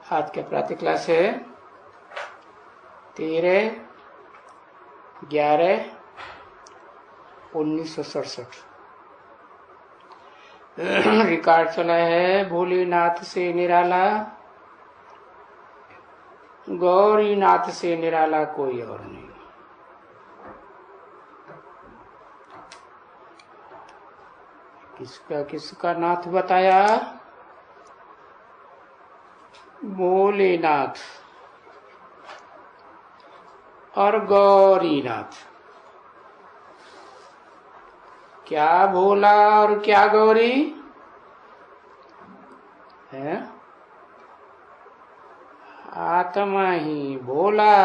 आज के प्रातः क्लास है 13/11/1967। रिकॉर्ड चला है भोलेनाथ से निराला, गौरीनाथ से निराला कोई और नहीं। किसका किसका नाथ बताया? भोलेनाथ और गौरीनाथ। क्या भोला और क्या गौरी है? आत्मा ही भोला,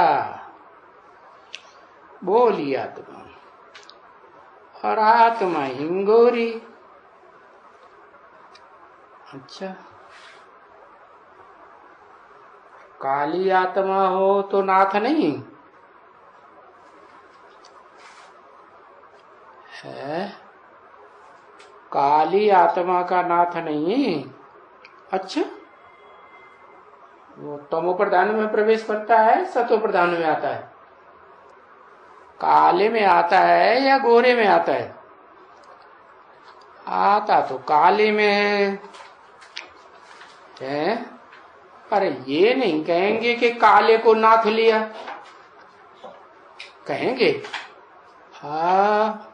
बोली आत्मा, और आत्मा ही गौरी। अच्छा, काली आत्मा हो तो नाथ नहीं है? काली आत्मा का नाथ नहीं। अच्छा, वो तमो प्रधान में प्रवेश करता है, सतो प्रधान में आता है? काले में आता है या गोरे में आता है? आता तो काले में है। अरे ये नहीं कहेंगे कि काले को नाथ लिया, कहेंगे हाँ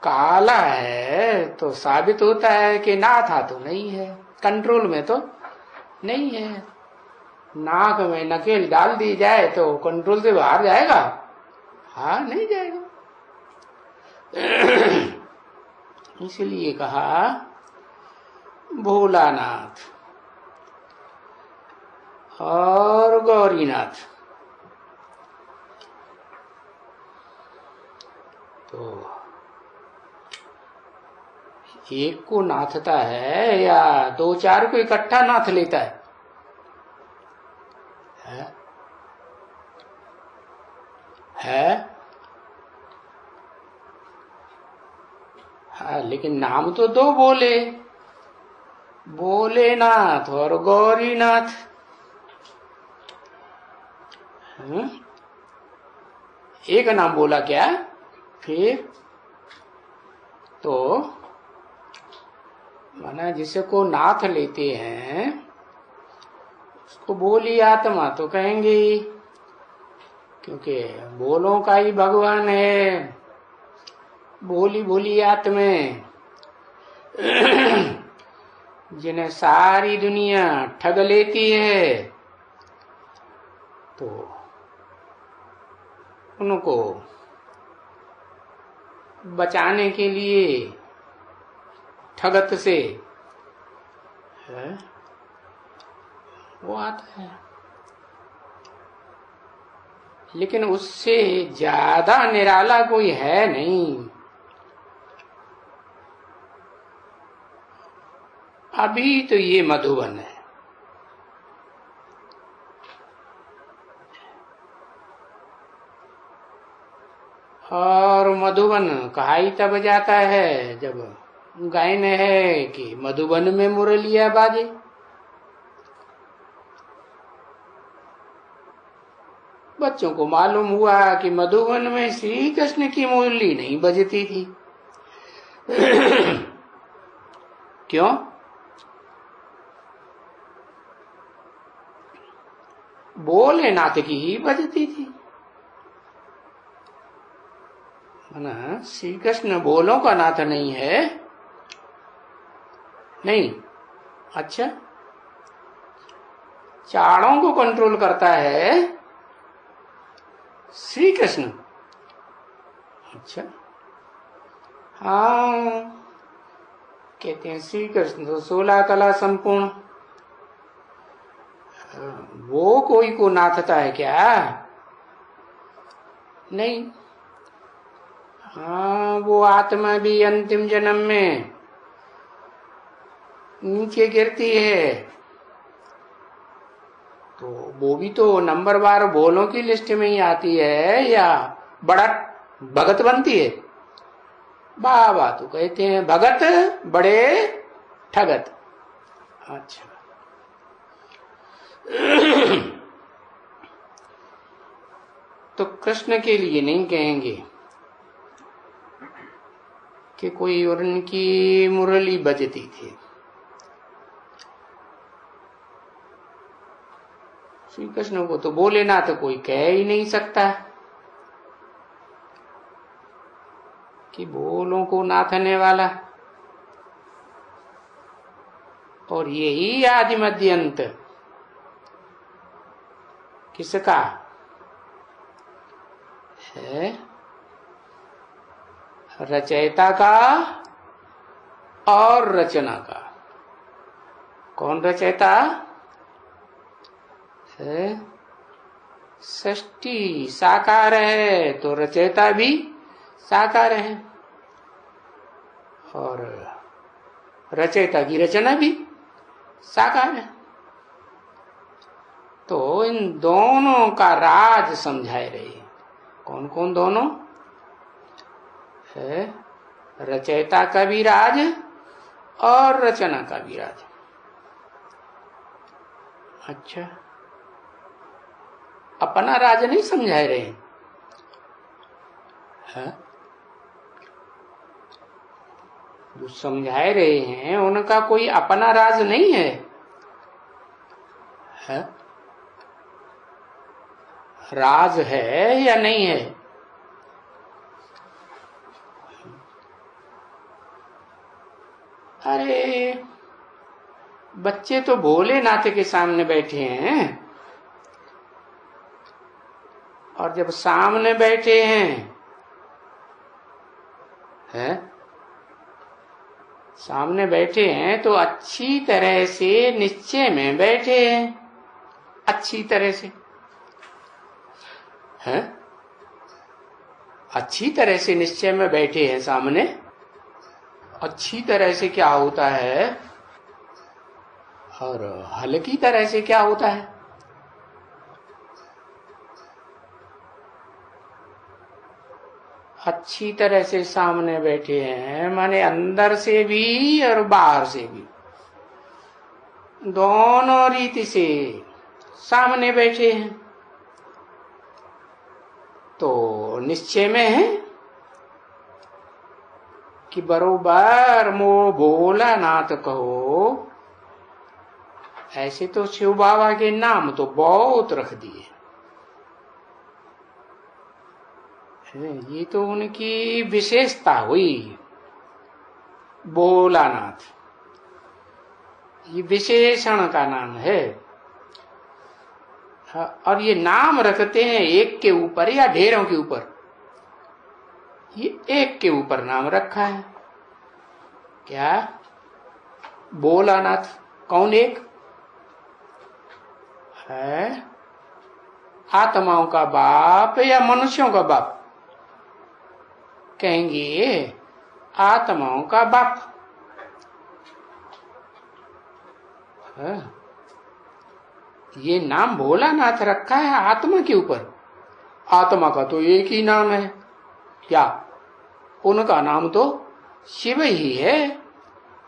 काला है तो साबित होता है कि नाथा तो नहीं है, कंट्रोल में तो नहीं है। नाक में नकेल डाल दी जाए तो कंट्रोल से बाहर जाएगा? हाँ, नहीं जाएगा। इसलिए कहा भोलानाथ और गौरीनाथ। तो एक को नाथता है या दो चार को इकट्ठा नाथ लेता है? है? हाँ, लेकिन नाम तो दो बोले, भोलेनाथ और गौरीनाथ। एक नाम बोला क्या? फिर तो माना जिसे को नाथ लेते हैं उसको बोली आत्मा तो कहेंगे ही, क्योंकि बोलों का ही भगवान है। बोली भोली आत्मा जिन्हें सारी दुनिया ठग लेती है, तो उनको बचाने के लिए ठगत से है वो आता है। लेकिन उससे ज्यादा निराला कोई है नहीं। अभी तो ये मधुबन है, और मधुबन कहा ही तब जाता है जब गायन है कि मधुबन में मुरलिया बाजे। बच्चों को मालूम हुआ कि मधुबन में श्री कृष्ण की मुरली नहीं बजती थी। क्यों? भोलेनाथ की ही बजती थी। ना, श्री कृष्ण बोलों का नाथ नहीं है? नहीं। अच्छा, चारों को कंट्रोल करता है श्री कृष्ण। अच्छा, हाँ, कहते हैं श्री कृष्ण तो 16 कला संपूर्ण। वो कोई को नाथता है क्या? नहीं। हाँ, वो आत्मा भी अंतिम जन्म में नीचे गिरती है, तो वो भी तो नंबरवार बोलों की लिस्ट में ही आती है या बड़ा भगत बनती है? बाबा तो कहते हैं भगत बड़े ठगत। अच्छा, तो कृष्ण के लिए नहीं कहेंगे कि कोई और उनकी मुरली बजती थी। श्री कृष्ण को तो बोले ना तो कोई कह ही नहीं सकता कि बोलों को नाथने वाला। और यही आदि मध्य अंत किसका है? रचयिता का और रचना का। कौन रचयिता है? सृष्टि साकार है तो रचयिता भी साकार है, और रचयिता की रचना भी साकार है। तो इन दोनों का राज समझाए रहे। कौन कौन दोनों है? रचयिता का भी राज और रचना का भी राज। अच्छा, अपना राज नहीं समझाए रहे हैं? जो समझाए रहे हैं उनका कोई अपना राज नहीं है, है? राज है या नहीं है? अरे बच्चे तो भोलेनाथ के सामने बैठे हैं, और जब सामने बैठे हैं, सामने बैठे हैं तो अच्छी तरह से निश्चय में बैठे हैं। अच्छी तरह से हैं, अच्छी तरह से निश्चय में बैठे हैं सामने। अच्छी तरह से क्या होता है और हल्की तरह से क्या होता है? अच्छी तरह से सामने बैठे हैं माने अंदर से भी और बाहर से भी, दोनों रीति से सामने बैठे हैं। तो निश्चय में है कि बरोबर मो भोलानाथ कहो। ऐसे तो शिव बाबा के नाम तो बहुत रख दिए, ये तो उनकी विशेषता हुई। भोलानाथ ये विशेषण का नाम है, और ये नाम रखते हैं एक के ऊपर या ढेरों के ऊपर। ये एक के ऊपर नाम रखा है। क्या? भोलानाथ। कौन एक है? आत्माओं का बाप या मनुष्यों का बाप? कहेंगे आत्माओं का बाप है। ये नाम भोलानाथ रखा है आत्मा के ऊपर। आत्मा का तो एक ही नाम है, क्या? उनका नाम तो शिव ही है।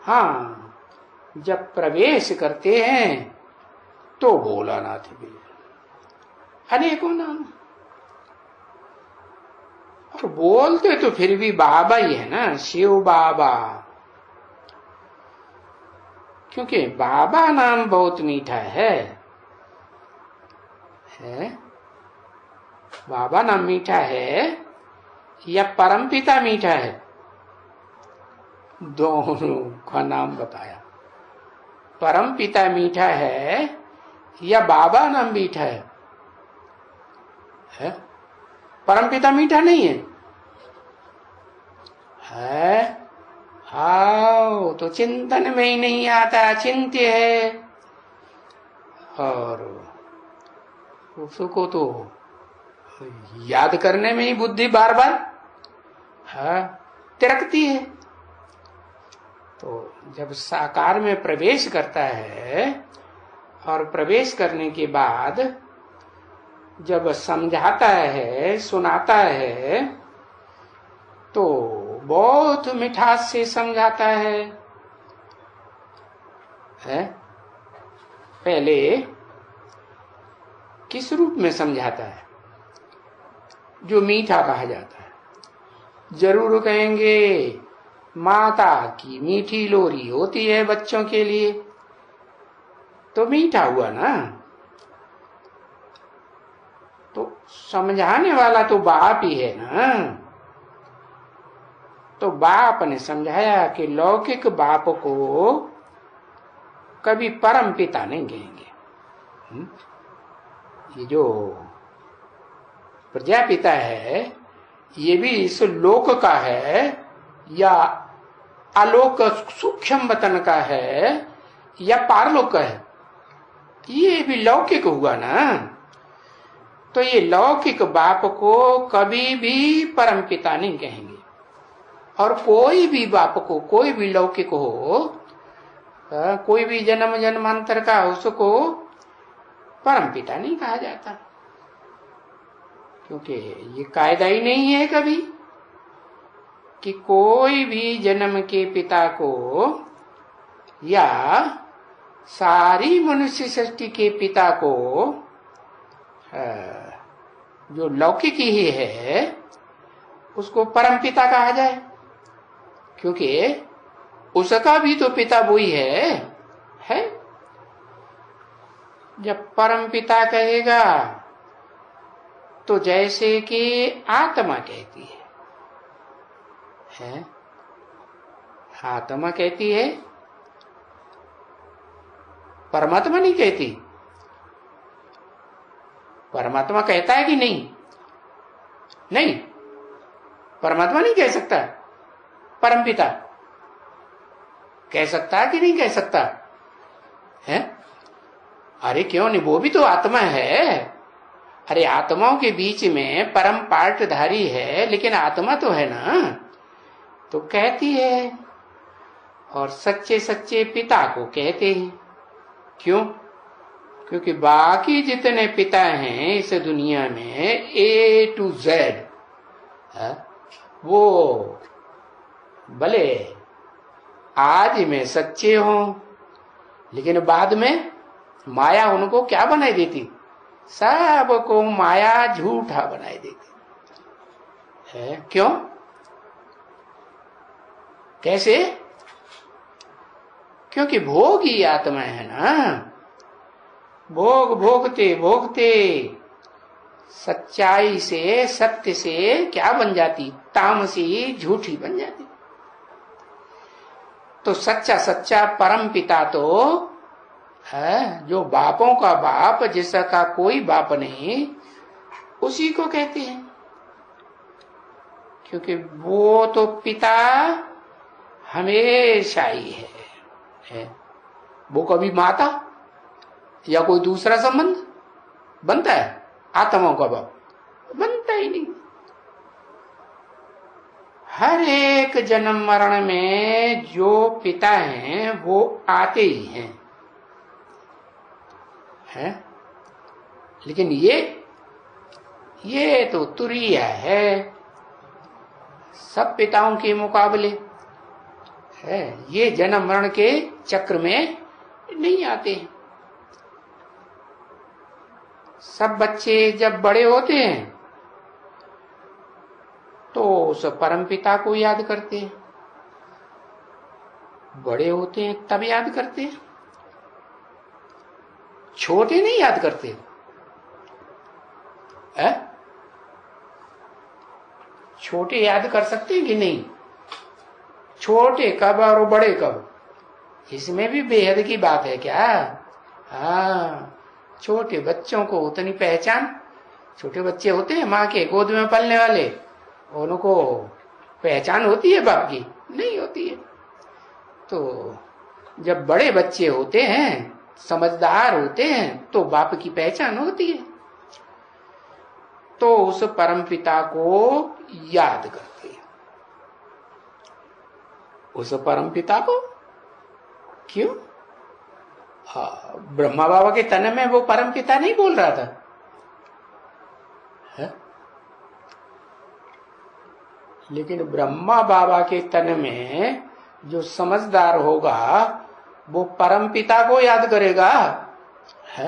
हाँ, जब प्रवेश करते हैं तो भोलानाथ भी, अनेकों नाम। और बोलते तो फिर भी बाबा ही है ना, शिव बाबा। क्योंकि बाबा नाम बहुत मीठा है? बाबा नाम मीठा है या परमपिता मीठा है? दोनों का नाम बताया। परमपिता मीठा है या बाबा नाम मीठा है? परमपिता मीठा नहीं है? हाँ, तो चिंतन में ही नहीं आता, चिंत्य है। और उसको तो याद करने में ही बुद्धि बार बार तिरकती है। तो जब साकार में प्रवेश करता है, और प्रवेश करने के बाद जब समझाता है, सुनाता है, तो बहुत मिठास से समझाता है? पहले किस रूप में समझाता है जो मीठा कहा जाता है। जरूर कहेंगे माता की मीठी लोरी होती है बच्चों के लिए, तो मीठा हुआ ना। तो समझाने वाला तो बाप ही है ना। तो बाप ने समझाया कि लौकिक बाप को कभी परम पिता नहीं कहेंगे। ये जो प्रजापिता है ये भी इस लोक का है या आलोक सूक्ष्म वतन का है या पारलोक का है, ये भी लौकिक हुआ ना। तो ये लौकिक बाप को कभी भी परम पिता नहीं कहेंगे। और कोई भी बाप को, कोई भी लौकिक हो, कोई भी जन्म जन्मांतर का, उसको परम पिता नहीं कहा जाता, क्योंकि ये कायदा ही नहीं है कभी कि कोई भी जन्म के पिता को या सारी मनुष्य सृष्टि के पिता को जो लौकिक ही है उसको परम पिता कहा जाए, क्योंकि उसका भी तो पिता वही है। जब परम पिता कहेगा तो जैसे कि आत्मा कहती है, आत्मा कहती है, परमात्मा नहीं कहती। परमात्मा कहता है कि नहीं? नहीं, परमात्मा नहीं कह सकता। परमपिता कह सकता है कि नहीं कह सकता है? अरे क्यों नहीं, वो भी तो आत्मा है। अरे आत्माओं के बीच में परम पार्टधारी है, लेकिन आत्मा तो है ना, तो कहती है। और सच्चे सच्चे पिता को कहते हैं। क्यों? क्योंकि बाकी जितने पिता हैं इस दुनिया में A to Z वो भले आज में सच्चे हों, लेकिन बाद में माया उनको क्या बनाई देती? सबको माया झूठा बनाई देती है। क्यों? कैसे? क्योंकि भोग ही आत्मा है ना। भोग भोगते भोगते सच्चाई से, सत्य से क्या बन जाती? तामसी, झूठी बन जाती। तो सच्चा सच्चा परम पिता तो है जो बापों का बाप, जिसका कोई बाप नहीं, उसी को कहते हैं। क्योंकि वो तो पिता हमेशा ही है। वो कभी माता या कोई दूसरा संबंध बनता है? आत्माओं का बाप बनता ही नहीं। हर एक जन्म मरण में जो पिता हैं वो आते ही हैं, लेकिन ये तो तुरीय है सब पिताओं के मुकाबले है। ये जन्म मरण के चक्र में नहीं आते। सब बच्चे जब बड़े होते हैं तो उस परम पिता को याद करते हैं। बड़े होते हैं तब याद करते हैं, छोटे नहीं याद करते है? छोटे याद कर सकते हैं कि नहीं? छोटे कब और बड़े कब, इसमें भी बेहद की बात है क्या? हाँ, छोटे बच्चों को उतनी पहचान, छोटे बच्चे होते हैं माँ के गोद में पलने वाले, उनको पहचान होती है बाप की? नहीं होती है। तो जब बड़े बच्चे होते हैं, समझदार होते हैं, तो बाप की पहचान होती है। तो उस परम पिता को याद करते हैं। उस परम पिता को क्यों? ब्रह्मा बाबा के तन में वो परम पिता नहीं बोल रहा था है? लेकिन ब्रह्मा बाबा के तन में जो समझदार होगा वो परम पिता को याद करेगा है?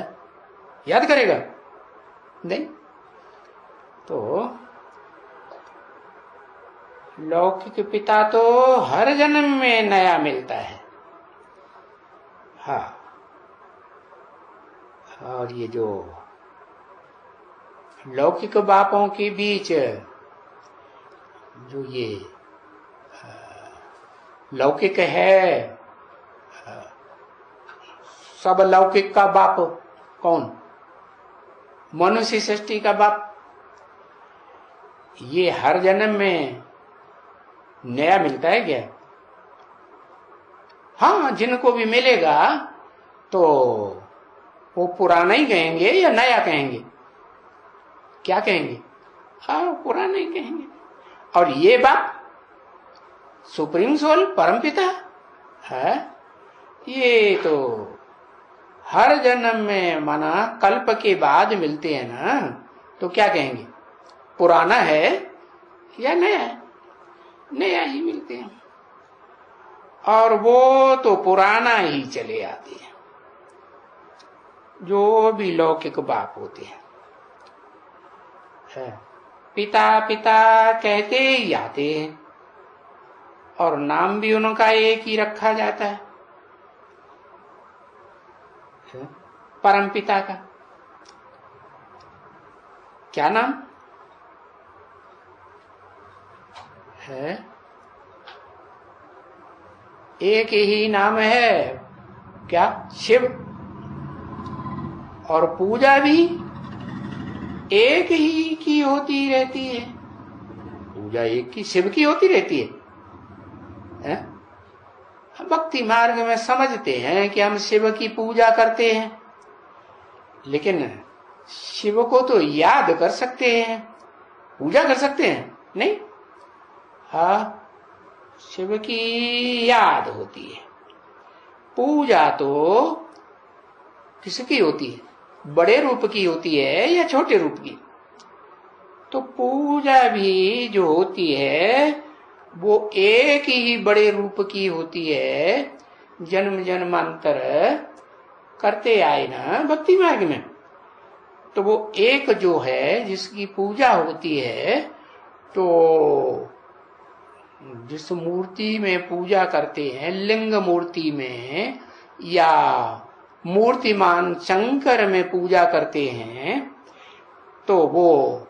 याद करेगा? नहीं। तो लौकिक पिता तो हर जन्म में नया मिलता है। हाँ, और ये जो लौकिक बापों के बीच जो ये लौकिक है, सब लौकिक का बाप कौन? मनुष्य सृष्टि का बाप। ये हर जन्म में नया मिलता है क्या? हाँ, जिनको भी मिलेगा तो वो पुराना ही कहेंगे या नया कहेंगे? क्या कहेंगे? हाँ, पुराना ही कहेंगे। और ये बाप सुप्रीम सोल परमपिता है, ये तो हर जन्म में माना कल्प के बाद मिलते हैं ना, तो क्या कहेंगे? पुराना है या नया है? नया ही मिलते हैं। और वो तो पुराना ही चले आते हैं, जो भी लौकिक बाप होते हैं। पिता पिता कहते ही आते हैं, और नाम भी उनका एक ही रखा जाता है, परम पिता का। क्या नाम है? एक ही नाम है, क्या? शिव। और पूजा भी एक ही की होती रहती है। पूजा एक की शिव की होती रहती है। भक्ति मार्ग में समझते हैं कि हम शिव की पूजा करते हैं, लेकिन शिव को तो याद कर सकते हैं, पूजा कर सकते हैं नहीं। हाँ, शिव की याद होती है, पूजा तो किसकी होती है? बड़े रूप की होती है या छोटे रूप की? तो पूजा भी जो होती है वो एक ही बड़े रूप की होती है, जन्म जन्मांतर करते आए ना भक्ति मार्ग में। तो वो एक जो है जिसकी पूजा होती है, तो जिस मूर्ति में पूजा करते हैं, लिंग मूर्ति में या मूर्तिमान शंकर में पूजा करते हैं, तो वो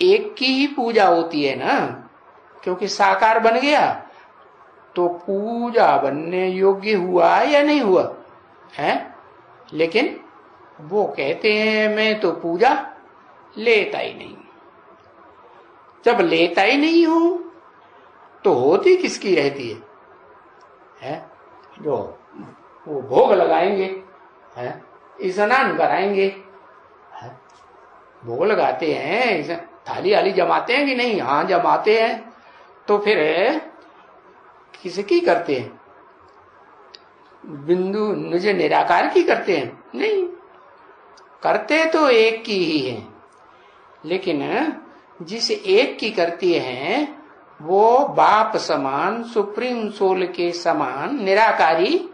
एक की ही पूजा होती है ना, क्योंकि साकार बन गया तो पूजा बनने योग्य हुआ या नहीं हुआ है। लेकिन वो कहते हैं मैं तो पूजा लेता ही नहीं। जब लेता ही नहीं हूं तो होती किसकी रहती है? जो वो भोग लगाएंगे, स्नान कराएंगे, भोग लगाते हैं, थाली आली जमाते हैं कि नहीं? हाँ, जमाते हैं। तो फिर किसकी करते हैं? बिंदु निज निराकार की करते हैं? नहीं, करते तो एक की ही है, लेकिन जिस एक की करती है वो बाप समान, सुप्रीम सोल के समान निराकारी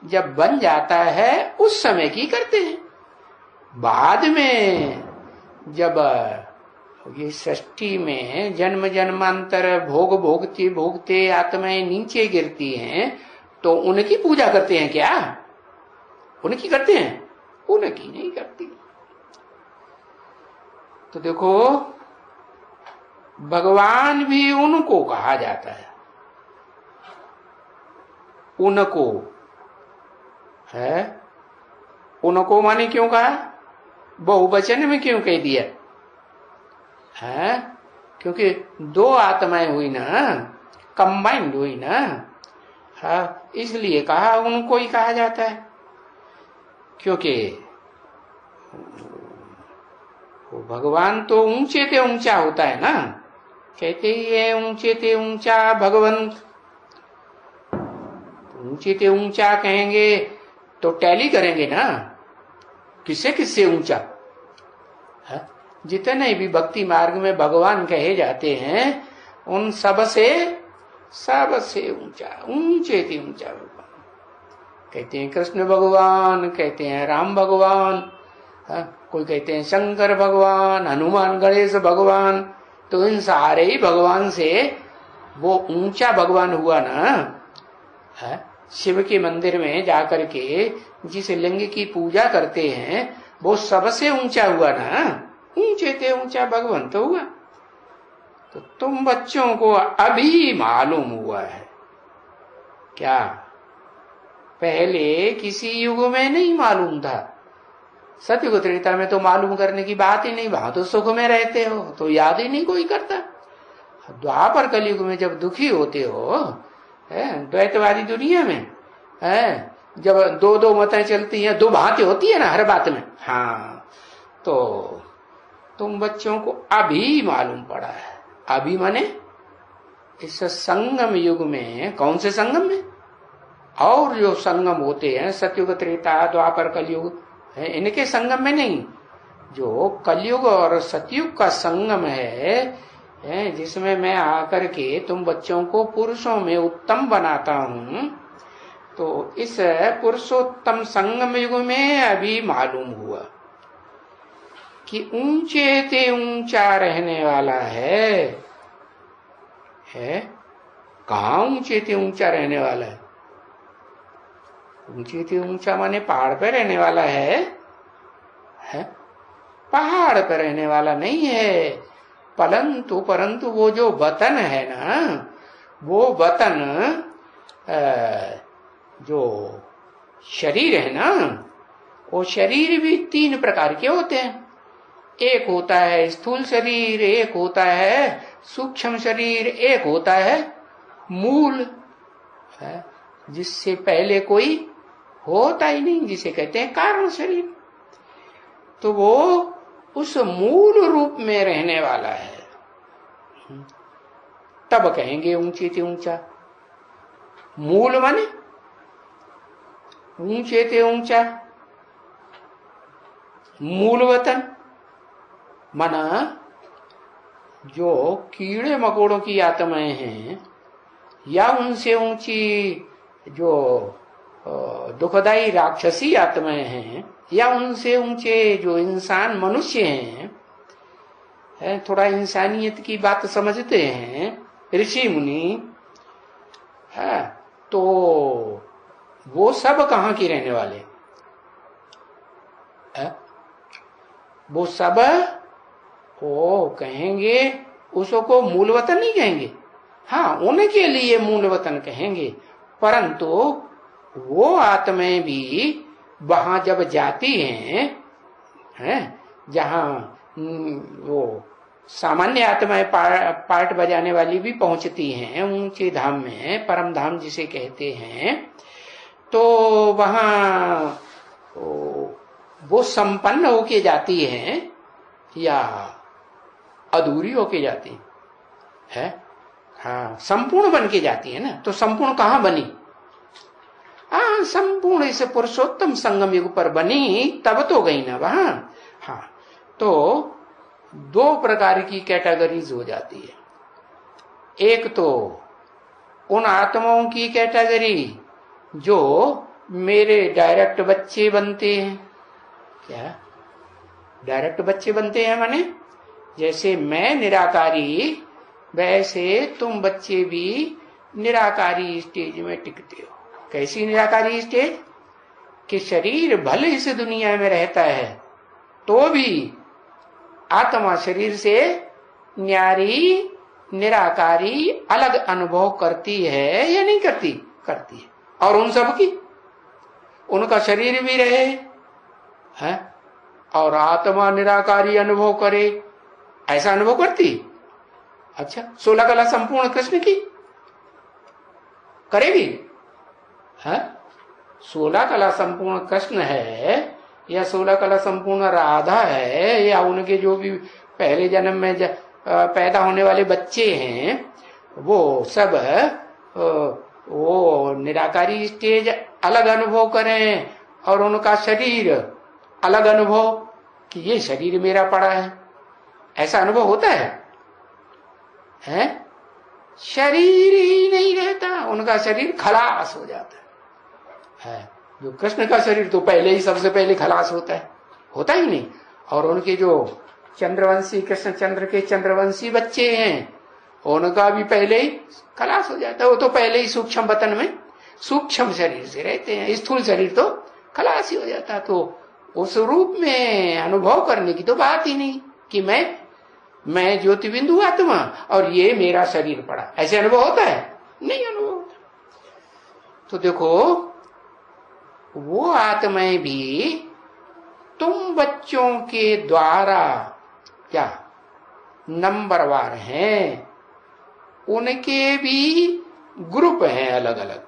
जब बन जाता है उस समय की करते हैं। बाद में जब ये सृष्टि में जन्म जन्मांतर भोग भोगते भोगते आत्माएं नीचे गिरती हैं, तो उनकी पूजा करते हैं क्या? उनकी करते हैं? उनकी नहीं करती। तो देखो, भगवान भी उनको कहा जाता है, उनको है। उनको माने क्यों कहा? बहुवचन में क्यों कह दिया है? क्योंकि दो आत्माएं हुई ना, कंबाइंड हुई ना, हाँ, इसलिए कहा उनको ही कहा जाता है। क्योंकि वो भगवान तो ऊंचे ते ऊंचा होता है ना, कहते ही है ऊंचे ते ऊंचा भगवंत। ऊंचे ते ऊंचा कहेंगे तो टैली करेंगे ना, किससे किससे ऊंचा है? जितने भी भक्ति मार्ग में भगवान कहे जाते हैं उन सबसे ऊंचा, ऊंचे ते ऊंचा भगवान। कहते हैं कृष्ण भगवान, कहते हैं राम भगवान, कोई कहते हैं शंकर भगवान, हनुमान, गणेश भगवान, तो इन सारे ही भगवान से वो ऊंचा भगवान हुआ ना। है? शिव के मंदिर में जाकर के जिस लिंग की पूजा करते हैं वो सबसे ऊंचा हुआ ना, ऊंचे थे ऊंचा भगवान तो हुआ। तो तुम बच्चों को अभी मालूम हुआ है क्या? पहले किसी युग में नहीं मालूम था। सतयुग त्रेता में तो मालूम करने की बात ही नहीं, वहां तो सुख में रहते हो तो याद ही नहीं कोई करता। द्वापर कलयुग में जब दुखी होते हो, द्वैतवादी दुनिया में है, जब दो दो मतें चलती हैं, दो बातें होती है ना हर बात में, हाँ, तो तुम बच्चों को अभी मालूम पड़ा है। अभी माने इस संगम युग में, कौन से संगम में? और जो संगम होते हैं सतयुग त्रेता द्वापर कलयुग, इनके संगम में नहीं, जो कलयुग और सतयुग का संगम है, जिसमें मैं आकर के तुम बच्चों को पुरुषों में उत्तम बनाता हूं, तो इस पुरुषोत्तम संगम युग में अभी मालूम हुआ कि ऊंचे ते ऊंचा रहने वाला है। कहाँ ऊंचे ते ऊंचा रहने वाला है? ऊंचे ते ऊंचा माने पहाड़ पे रहने वाला है? पहाड़ पे रहने वाला नहीं है, परंतु वो जो वतन है ना, वो वतन जो शरीर है ना, वो शरीर भी तीन प्रकार के होते हैं। एक होता है स्थूल शरीर, एक होता है सूक्ष्म शरीर, एक होता है मूल, जिससे पहले कोई होता ही नहीं, जिसे कहते हैं कारण शरीर। तो वो उस मूल रूप में रहने वाला है, तब कहेंगे ऊंचे ते ऊंचा। मूल माने ऊंचे ते ऊंचा, मूल वतन माना जो कीड़े मकोड़ों की आत्माएं हैं, या उनसे ऊंची जो दुखदाई राक्षसी आत्माएं हैं, या उनसे ऊंचे जो इंसान मनुष्य हैं, थोड़ा इंसानियत की बात समझते हैं ऋषि मुनि, है, तो वो सब कहाँ की रहने वाले? वो सब वो कहेंगे, उसको मूल वतन नहीं कहेंगे, हाँ उनके लिए मूल वतन कहेंगे, परंतु वो आत्माएं भी वहां जब जाती हैं, जहां वो सामान्य आत्माएं पार्ट बजाने वाली भी पहुंचती हैं ऊंचे धाम में, परम धाम जिसे कहते हैं, तो वहां वो संपन्न होके जाती हैं या अधूरी होके जाती है? हाँ, संपूर्ण बन के जाती है ना। तो संपूर्ण कहाँ बनी? हाँ, संपूर्ण इस पुरुषोत्तम संगम युग पर बनी, तब तो गई ना वहां। हाँ, तो दो प्रकार की कैटेगरीज हो जाती है। एक तो उन आत्माओं की कैटेगरी जो मेरे डायरेक्ट बच्चे बनते हैं। क्या डायरेक्ट बच्चे बनते हैं? माने जैसे मैं निराकारी, वैसे तुम बच्चे भी निराकारी स्टेज में टिकते हो। कैसी निराकारी स्टेज? कि शरीर भले इस दुनिया में रहता है तो भी आत्मा शरीर से न्यारी, निराकारी, अलग अनुभव करती है या नहीं करती? करती है। और उन सब की, उनका शरीर भी रहे है और आत्मा निराकारी अनुभव करे, ऐसा अनुभव करती? अच्छा, 16 कला संपूर्ण कृष्ण की करेगी? है 16 कला संपूर्ण कृष्ण है या 16 कला संपूर्ण राधा है, या उनके जो भी पहले जन्म में पैदा होने वाले बच्चे हैं, वो सब वो निराकारी स्टेज अलग अनुभव करें और उनका शरीर अलग अनुभव, कि ये शरीर मेरा पड़ा है, ऐसा अनुभव होता है? शरीर ही नहीं रहता, उनका शरीर खलास हो जाता है। जो कृष्ण का शरीर तो पहले ही सबसे पहले खलास होता है, होता ही नहीं। और उनके जो चंद्रवंशी, कृष्णचंद्र के चंद्रवंशी बच्चे हैं, उनका भी पहले ही खलास हो जाता है। वो तो पहले ही सूक्ष्म वतन में सूक्ष्म शरीर से रहते हैं, स्थूल शरीर तो खलास ही हो जाता है। तो उस रूप में अनुभव करने की तो बात ही नहीं कि मैं ज्योति बिंदु आत्मा और ये मेरा शरीर पड़ा, ऐसे अनुभव होता है? नहीं अनुभव होता। तो देखो, वो आत्माएं भी तुम बच्चों के द्वारा क्या नंबरवार हैं, उनके भी ग्रुप हैं अलग अलग।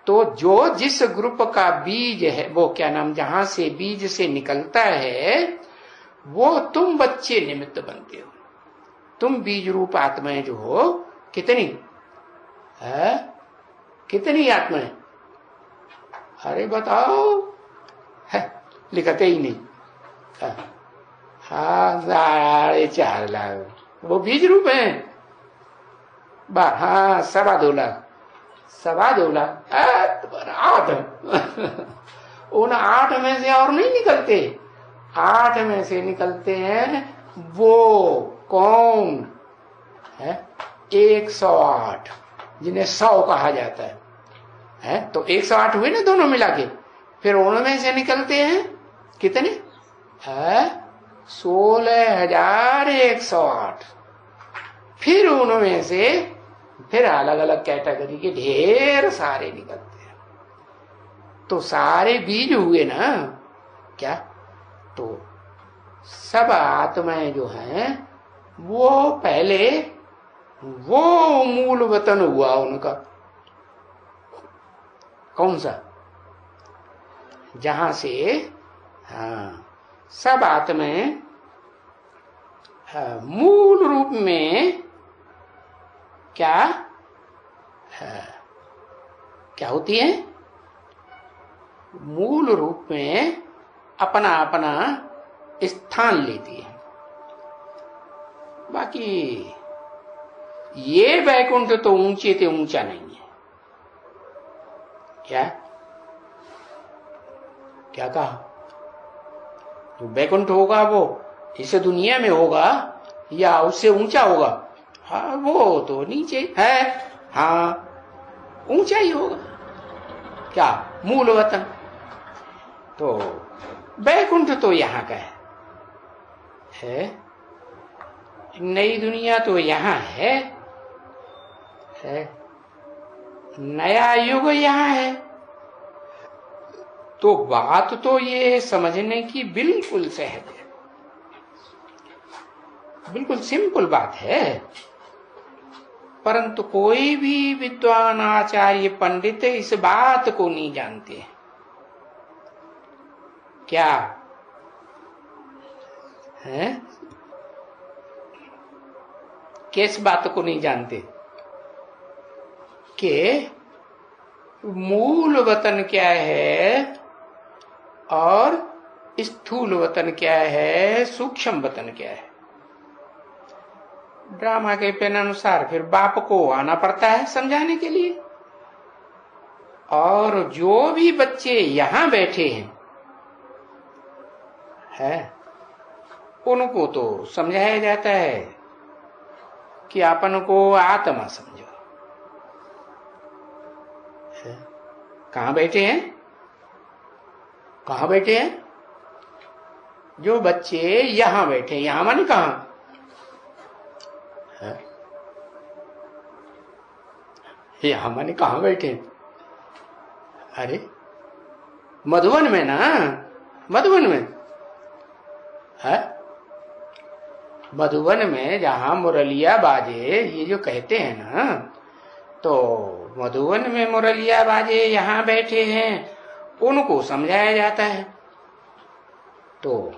तो जो जिस ग्रुप का बीज है, वो क्या नाम, जहां से बीज से निकलता है, वो तुम बच्चे निमित्त बनते हो। तुम बीज रूप आत्माएं जो हो, कितनी है, कितनी आत्माएं? अरे बताओ, है लिखते ही नहीं। हाँ 4.5 लाख वो बीज रूप है। हाँ 2.25 लाख, 2.25 लाख 8 उन 8 में से और नहीं निकलते, 8 में से निकलते हैं वो कौन है, 108 जिन्हें 100 कहा जाता है। तो 108 हुए ना दोनों मिला के। फिर उनमें से निकलते हैं कितने, 16,108। फिर उनमें से फिर अलग अलग कैटेगरी के ढेर सारे निकलते हैं। तो सारे बीज हुए ना क्या। तो सब आत्माएं जो हैं वो पहले वो मूल वतन हुआ उनका, कौन सा, जहां से सब आत्माएं मूल रूप में क्या होती है, मूल रूप में अपना अपना स्थान लेती है। बाकी ये वैकुंठ तो ऊंचे से ऊंचा नहीं है। क्या कहा, जो वैकुंठ होगा वो इस दुनिया में होगा या उससे ऊंचा होगा? हाँ वो तो नीचे है, हाँ ऊंचा ही होगा। क्या मूल वतन? तो वैकुंठ तो यहाँ का है, नई दुनिया तो यहाँ है, नया युग यहाँ है। तो बात तो ये समझने की बिल्कुल सहज है, बिल्कुल सिंपल बात है। परंतु कोई भी विद्वान आचार्य पंडित इस बात को नहीं जानते। क्या है, किस बात को नहीं जानते कि मूल वतन क्या है और स्थूल वतन क्या है, सूक्ष्म वतन क्या है। ड्रामा के पेन अनुसार फिर बाप को आना पड़ता है समझाने के लिए। और जो भी बच्चे यहां बैठे हैं उनको तो समझाया जाता है कि अपन को आत्मा समझो। कहां बैठे हैं, कहां बैठे हैं? जो बच्चे यहां बैठे, यहां माने कहां, यहां माने कहां बैठे? अरे मधुबन में ना, मधुबन में है, मधुबन में जहां मुरलिया बाजे, ये जो कहते हैं ना, तो मधुबन में मुरलिया बाजे यहाँ बैठे हैं, उनको समझाया जाता है। तो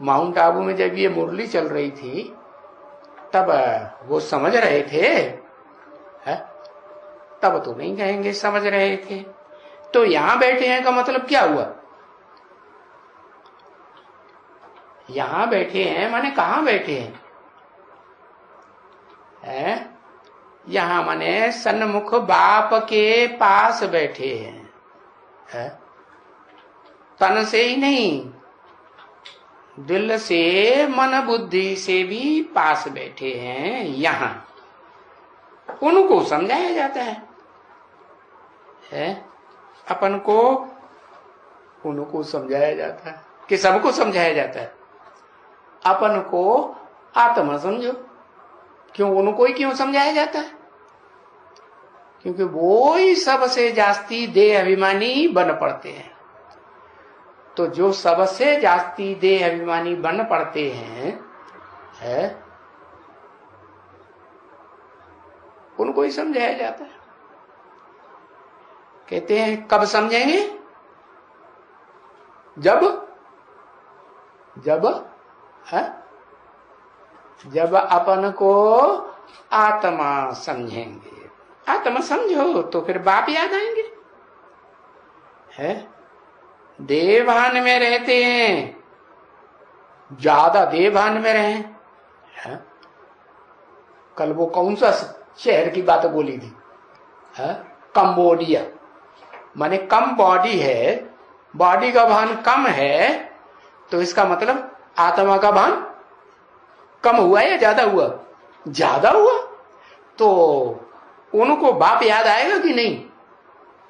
माउंट आबू में जब ये मुरली चल रही थी तब वो समझ रहे थे, है? तब तो नहीं कहेंगे समझ रहे थे। तो यहां बैठे हैं का मतलब क्या हुआ? यहां बैठे हैं माने कहां बैठे हैं? यहां माने सन्मुख बाप के पास बैठे हैं, तन से ही नहीं, दिल से मन बुद्धि से भी पास बैठे हैं यहां, उनको समझाया जाता है? अपन को उनको समझाया जाता है कि सबको समझाया जाता है? अपन को आत्मा समझो। क्यों उनको ही क्यों समझाया जाता है? क्योंकि वो ही सबसे जास्ती देह अभिमानी बन पड़ते हैं। तो जो सबसे जास्ती देह अभिमानी बन पड़ते हैं उनको ही समझाया जाता है। कहते हैं कब समझेंगे? जब अपन को आत्मा समझेंगे। आत्मा समझो तो फिर बाप याद आएंगे। देवभान में रहते हैं, ज्यादा देवभान में रहे। कल वो कौन सा शहर की बात बोली थी? कंबोडिया। माने कम बॉडी है, बॉडी का भान कम है, तो इसका मतलब आत्मा का भान कम हुआ या ज्यादा हुआ? ज्यादा हुआ। तो उनको बाप याद आएगा कि नहीं?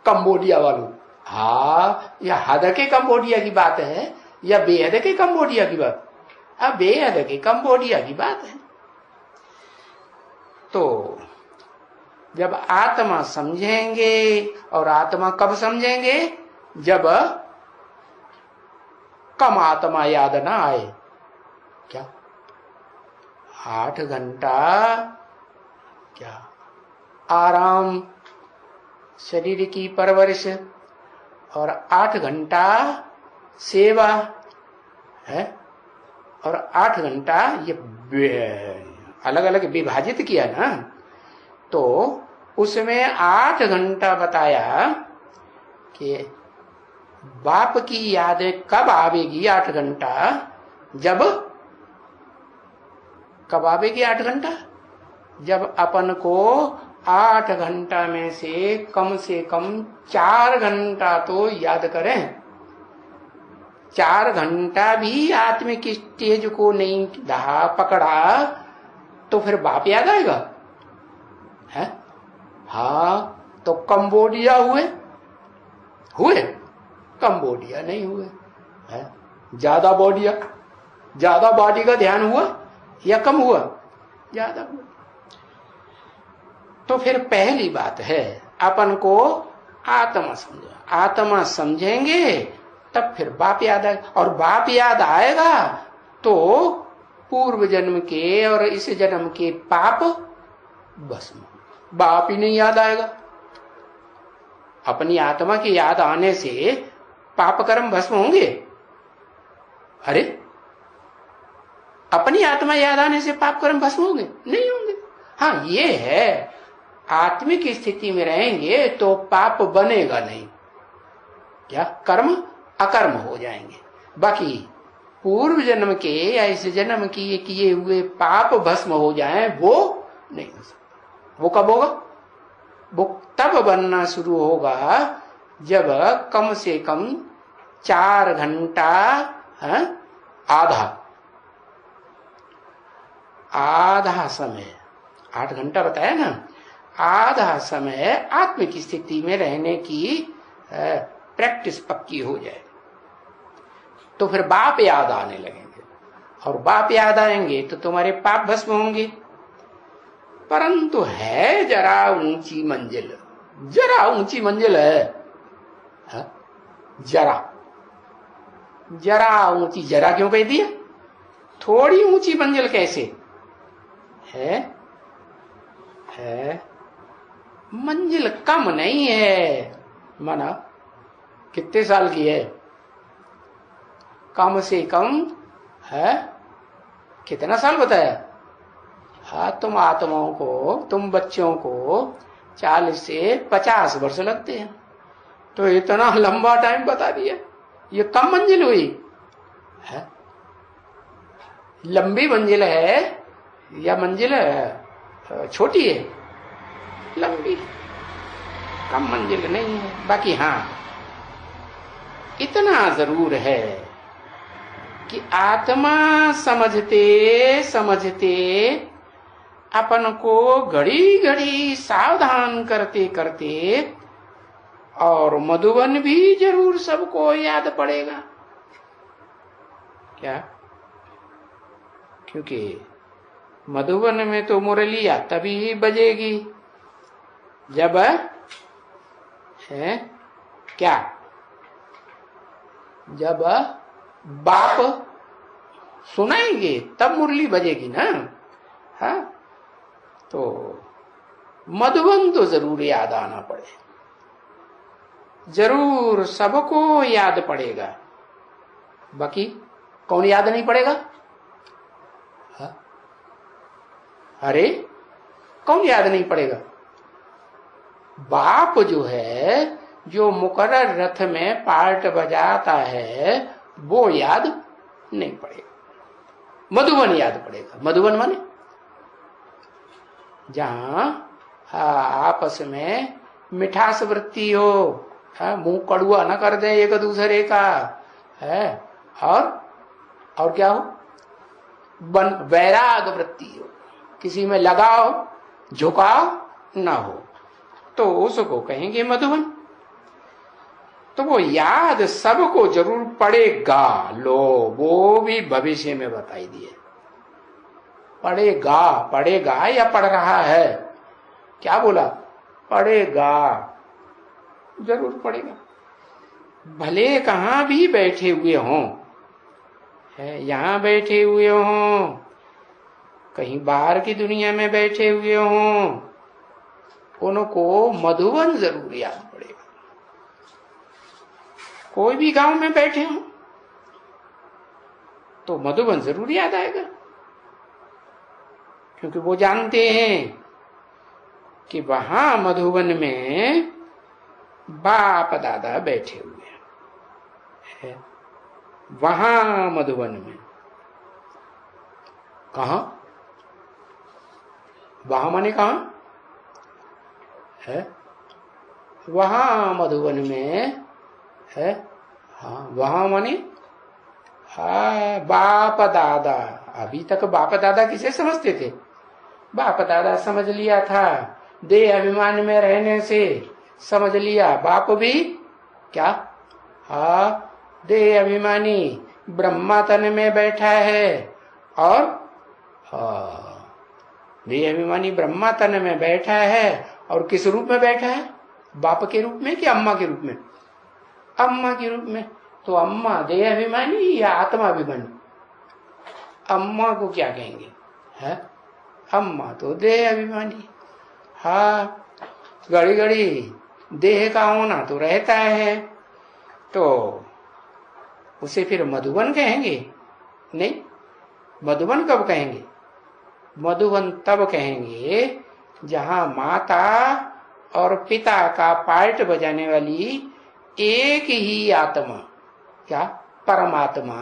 कंबोडिया वालों। हाँ, या हद के कंबोडिया की बात है या बेहद के कंबोडिया की बात? अब बेहद के कंबोडिया की बात है। तो जब आत्मा समझेंगे, और आत्मा कब समझेंगे? जब कम आत्मा याद ना आए। क्या 8 घंटा क्या आराम, शरीर की परवरिश, और 8 घंटा सेवा है, और 8 घंटा ये अलग अलग विभाजित किया ना, तो उसमें 8 घंटा बताया कि बाप की याद कब आवेगी। 8 घंटा कब आवेगी 8 घंटा? जब अपन को 8 घंटा में से कम 4 घंटा तो याद करें। 4 घंटा भी आत्मिक स्टेज को नहीं पकड़ा तो फिर बाप याद आएगा? है? हाँ, तो कंबोडिया हुए कंबोडिया नहीं हुए। है? ज्यादा बॉडी का ध्यान हुआ या कम हुआ? ज्यादा हुआ। तो फिर पहली बात है अपन को आत्मा समझो। आत्मा समझेंगे तब फिर बाप याद आएगा, और बाप याद आएगा तो पूर्व जन्म के और इस जन्म के पाप भस्म। बाप ही नहीं याद आएगा। अपनी आत्मा की याद आने से पाप कर्म भस्म होंगे? अरे, अपनी आत्मा याद आने से पाप कर्म भस्म होंगे? नहीं होंगे। हाँ, ये है आत्मिक स्थिति में रहेंगे तो पाप बनेगा नहीं। क्या कर्म अकर्म हो जाएंगे। बाकी पूर्व जन्म के या इस जन्म के किए हुए पाप भस्म हो जाएं, वो नहीं हो सकता। वो कब होगा? वो तब बनना शुरू होगा जब कम से कम 4 घंटा आधा समय, 8 घंटा बताया ना, आधा समय आत्मिक स्थिति में रहने की प्रैक्टिस पक्की हो जाए तो फिर बाप याद आने लगेंगे, और बाप याद आएंगे तो तुम्हारे पाप भस्म होंगे। परंतु है जरा ऊंची मंजिल, जरा ऊंची मंजिल है, जरा ऊंची। जरा क्यों कह दिया? थोड़ी ऊंची मंजिल कैसे है? मंजिल कम नहीं है। माना कितने साल की है? कम से कम है कितना साल बताया? हाँ, तुम आत्माओं को, तुम बच्चों को 40 से 50 वर्ष लगते हैं, तो इतना लंबा टाइम बता दिया। ये कम मंजिल हुई है? लंबी मंजिल है या मंजिल छोटी है? लंबी, कम मंजिल नहीं है। बाकी हाँ, इतना जरूर है कि आत्मा समझते समझते अपन को घड़ी घड़ी सावधान करते करते और मधुबन भी जरूर सबको याद पड़ेगा। क्या? क्योंकि मधुबन में तो मुरलिया तभी बजेगी जब है क्या, जब बाप सुनाएंगे तब मुरली बजेगी ना। हाँ, तो मधुबन तो जरूर याद आना पड़े, जरूर सबको याद पड़ेगा। बाकी कौन याद नहीं पड़ेगा? हाँ? अरे कौन याद नहीं पड़ेगा? बाप जो है, जो मुकर्रर रथ में पार्ट बजाता है, वो याद नहीं पड़ेगा, मधुबन याद पड़ेगा। मधुबन माने जहां आपस में मिठास वृत्ति हो, मुंह कड़ुआ न कर दे एक दूसरे का है, और क्या हो, वैराग वृत्ति हो, किसी में लगाव झुकाव ना हो, तो उसको कहेंगे मधुबन। तो वो याद सबको जरूर पड़ेगा। लो, वो भी भविष्य में बताई दिए। पड़ेगा, पड़ेगा या पड़ रहा है? क्या बोला? पड़ेगा, जरूर पड़ेगा। भले कहां भी बैठे हुए हों, यहां बैठे हुए हों, कहीं बाहर की दुनिया में बैठे हुए हों, उनको मधुबन जरूर याद पड़ेगा। कोई भी गांव में बैठे हों तो मधुबन जरूर याद आएगा, क्योंकि वो जानते हैं कि वहां मधुबन में बाप दादा बैठे हुए हैं। वहां मधुबन में, कहा? वहां माने कहा है? वहां मधुबन में है। हाँ, वहां माने हाँ, बाप दादा। अभी तक बाप दादा किसे समझते थे? बाप दादा समझ लिया था, देह अभिमान में रहने से समझ लिया बाप भी क्या, हाँ, देह अभिमानी ब्रह्मा तन में बैठा है, और हाँ, देह अभिमानी ब्रह्मा तन में बैठा है, और किस रूप में बैठा है? बाप के रूप में कि अम्मा के रूप में? अम्मा के रूप में। तो अम्मा देह अभिमानी या आत्मा अभिमानी? अम्मा को क्या कहेंगे? है अम्मा तो देह अभिमानी। हाँ, घड़ी घड़ी देह का होना तो रहता है, तो उसे फिर मधुबन कहेंगे? नहीं, मधुबन कब कहेंगे? मधुबन तब कहेंगे जहां माता और पिता का पार्ट बजाने वाली एक ही आत्मा, क्या, परमात्मा,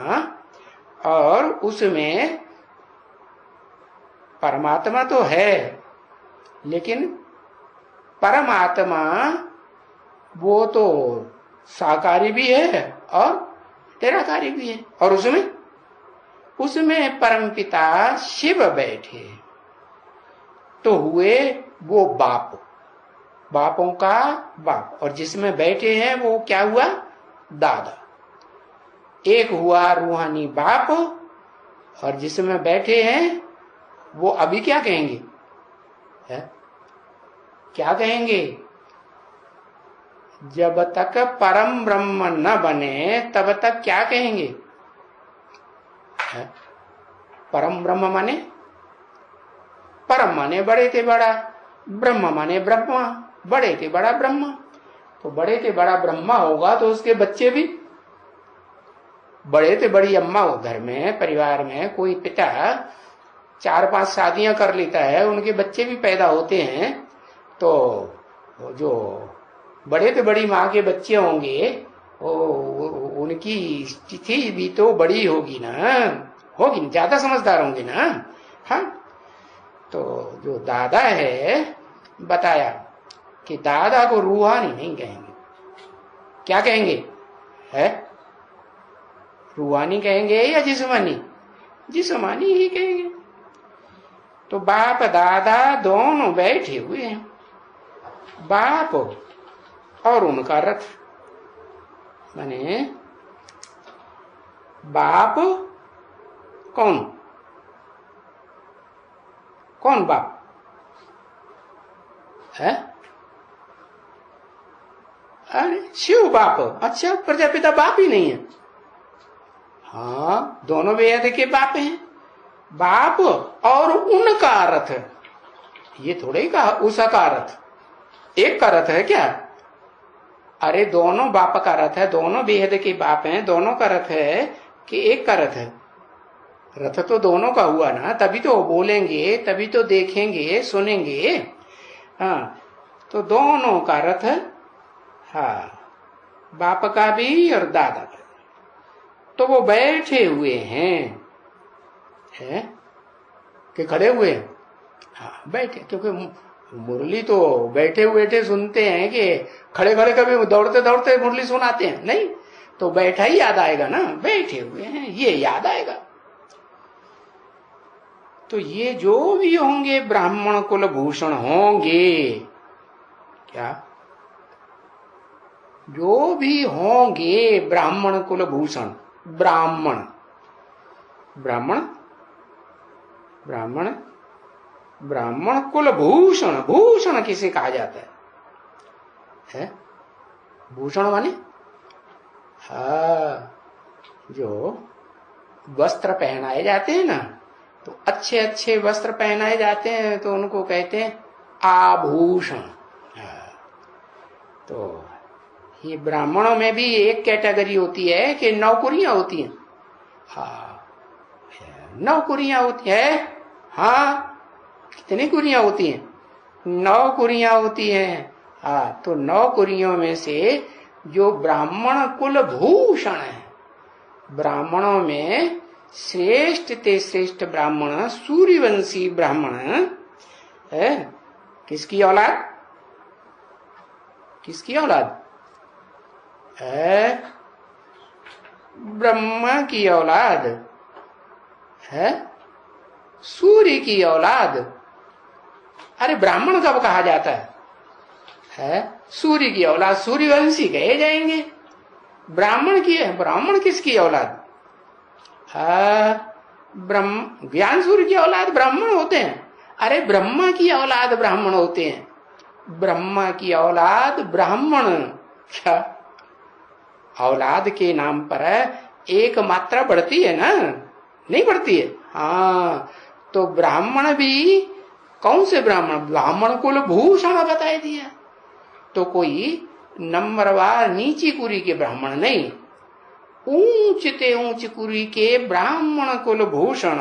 और उसमें परमात्मा तो है, लेकिन परमात्मा वो तो साकारी भी है और निराकारी भी है, और उसमें परमपिता शिव बैठे, तो हुए वो बाप, बापों का बाप, और जिसमें बैठे हैं वो क्या हुआ? दादा। एक हुआ रूहानी बाप, और जिसमें बैठे हैं वो अभी क्या कहेंगे? है? क्या कहेंगे? जब तक परम ब्रह्म न बने तब तक क्या कहेंगे? है? परम ब्रह्म माने, परम माने बड़े थे बड़ा, ब्रह्म माने ब्रह्मा, बड़े थे बड़ा ब्रह्मा। तो बड़े थे बड़ा ब्रह्मा होगा तो उसके बच्चे भी बड़े थे बड़ी अम्मा हो। घर में परिवार में कोई पिता 4-5 शादियां कर लेता है, उनके बच्चे भी पैदा होते हैं, तो जो बड़े थे बड़ी माँ के बच्चे होंगे, उनकी स्थिति भी तो बड़ी होगी ना, होगी, ज्यादा समझदार होंगे ना। हाँ, तो जो दादा है, बताया कि दादा को रूहानी नहीं कहेंगे, क्या कहेंगे? है रूहानी कहेंगे या जिस्मानी? जिस्मानी ही कहेंगे। तो बाप दादा दोनों बैठे हुए हैं, बाप और उनका रथ। माने बाप कौन? कौन बाप है? अरे शिव बाप। अच्छा, प्रजापिता बाप ही नहीं है? हाँ, दोनों वेद के बाप हैं, बाप और उनका रथ। ये थोड़े ही कहा उसका रथ, एक का रथ है क्या? अरे दोनों बाप का रथ है, दोनों वेद के बाप हैं, दोनों का रथ है कि एक का रथ है? रथ तो दोनों का हुआ ना, तभी तो बोलेंगे, तभी तो देखेंगे, सुनेंगे। हाँ, तो दोनों का रथ, हाँ, बाप का भी और दादा का। तो वो बैठे हुए हैं, है कि खड़े हुए हैं? हाँ, बैठे, क्योंकि मुरली तो बैठे बैठे सुनते हैं कि खड़े खड़े कभी दौड़ते दौड़ते मुरली सुनाते हैं? नहीं, तो बैठा ही याद आएगा ना, बैठे हुए हैं ये याद आएगा। तो ये जो भी होंगे ब्राह्मण कुल भूषण होंगे, क्या? जो भी होंगे ब्राह्मण कुल भूषण, ब्राह्मण, ब्राह्मण, ब्राह्मण, ब्राह्मण कुल भूषण। भूषण किसे कहा जाता है? भूषण माने हाँ, जो वस्त्र पहनाए जाते हैं ना, तो अच्छे अच्छे वस्त्र पहनाए जाते हैं तो उनको कहते हैं आभूषण। तो ये ब्राह्मणों में भी एक कैटेगरी होती है कि नौकरियां होती हैं। हाँ, नौकरियां होती है। हाँ, कितनी कुरियां होती हैं? 9 कुरियां होती हैं। हाँ, तो 9 कुरियों में से जो ब्राह्मण कुल भूषण है, ब्राह्मणों में श्रेष्ठ ते श्रेष्ठ ब्राह्मण सूर्यवंशी ब्राह्मण है। किसकी औलाद? किसकी औलाद है? ब्रह्मा की औलाद है, सूर्य की औलाद। अरे ब्राह्मण कब कहा जाता है? सूर्य की औलाद, सूर्यवंशी कहे जाएंगे। ब्राह्मण की है, ब्राह्मण किसकी औलाद? ब्रह्म, ज्ञान सूर्य की औलाद ब्राह्मण होते हैं। अरे ब्रह्मा की औलाद ब्राह्मण होते हैं, ब्रह्मा की औलाद ब्राह्मण। क्या औलाद के नाम पर एक मात्रा बढ़ती है ना? नहीं बढ़ती है? हाँ, तो ब्राह्मण भी कौन से ब्राह्मण? ब्राह्मण कुल भूषण बताया दिया। तो कोई नंबरवार नीची कुरी के ब्राह्मण नहीं, ऊंचते ऊंच कुरी के ब्राह्मण कुल भूषण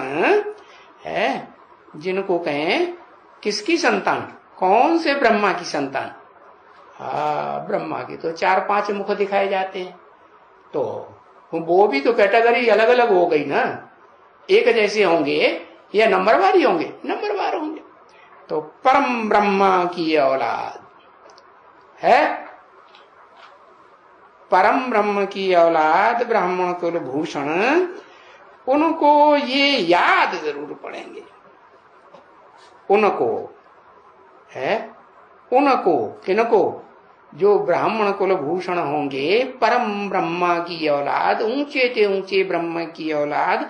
है, जिनको कहें किसकी संतान? कौन से ब्रह्मा की संतान? हाँ, ब्रह्मा की तो 4-5 मुख दिखाए जाते हैं। तो वो भी तो कैटेगरी अलग अलग हो गई ना, एक जैसे होंगे या नंबरवार ही होंगे? नंबरवार होंगे। तो परम ब्रह्मा की औलाद है, परम ब्रह्म की औलाद ब्राह्मण कुल भूषण, उनको ये याद जरूर पड़ेंगे। उनको है, उनको, किनको? जो ब्राह्मण कुल भूषण होंगे, परम ब्रह्मा की औलाद, ऊंचे ते ऊंचे ब्रह्म की औलाद,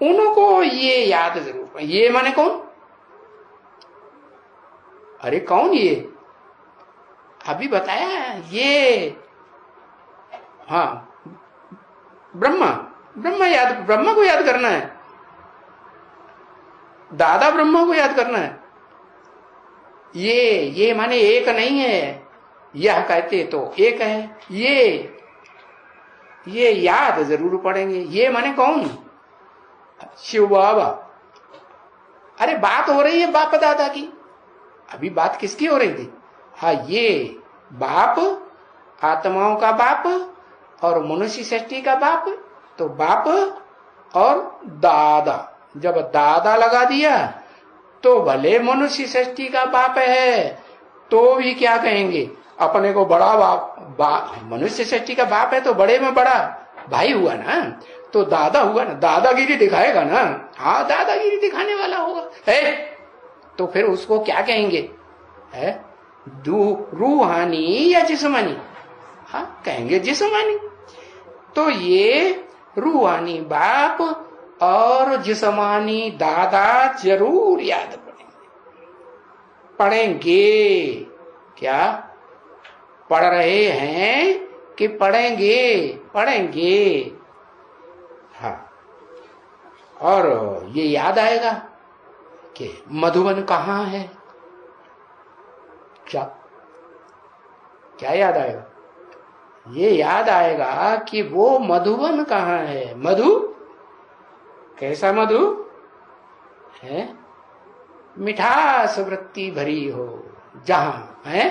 उनको ये याद जरूर पड़े। ये माने कौन? अरे कौन ये? अभी बताया ये। हाँ, ब्रह्मा। ब्रह्मा याद, ब्रह्मा को याद करना है, दादा ब्रह्मा को याद करना है। ये माने एक नहीं है, यह कहते तो एक है। ये याद जरूर पड़ेंगे। ये माने कौन? शिव बाबा। अरे बात हो रही है बाप दादा की, अभी बात किसकी हो रही थी? हाँ, ये बाप, आत्माओं का बाप और मनुष्य सृष्टि का बाप। तो बाप और दादा, जब दादा लगा दिया तो भले मनुष्य सृष्टि का बाप है तो भी क्या कहेंगे? अपने को बड़ा बाप, मनुष्य सृष्टि का बाप है तो बड़े में बड़ा भाई हुआ ना। तो दादा हुआ ना, दादागिरी दिखाएगा ना, हाँ दादागिरी दिखाने वाला होगा है, तो फिर उसको क्या कहेंगे है, रूहानी या जिस्मानी? हाँ कहेंगे जिस्मानी। तो ये रूहानी बाप और जिस्मानी दादा जरूर याद पढ़ेंगे। क्या पढ़ रहे हैं कि पढ़ेंगे? पढ़ेंगे। हाँ, और ये याद आएगा कि मधुबन कहाँ है। क्या क्या याद आएगा? ये याद आएगा कि वो मधुबन कहाँ है। मधु कैसा मधु है? मिठास वृत्ति भरी हो, जहां है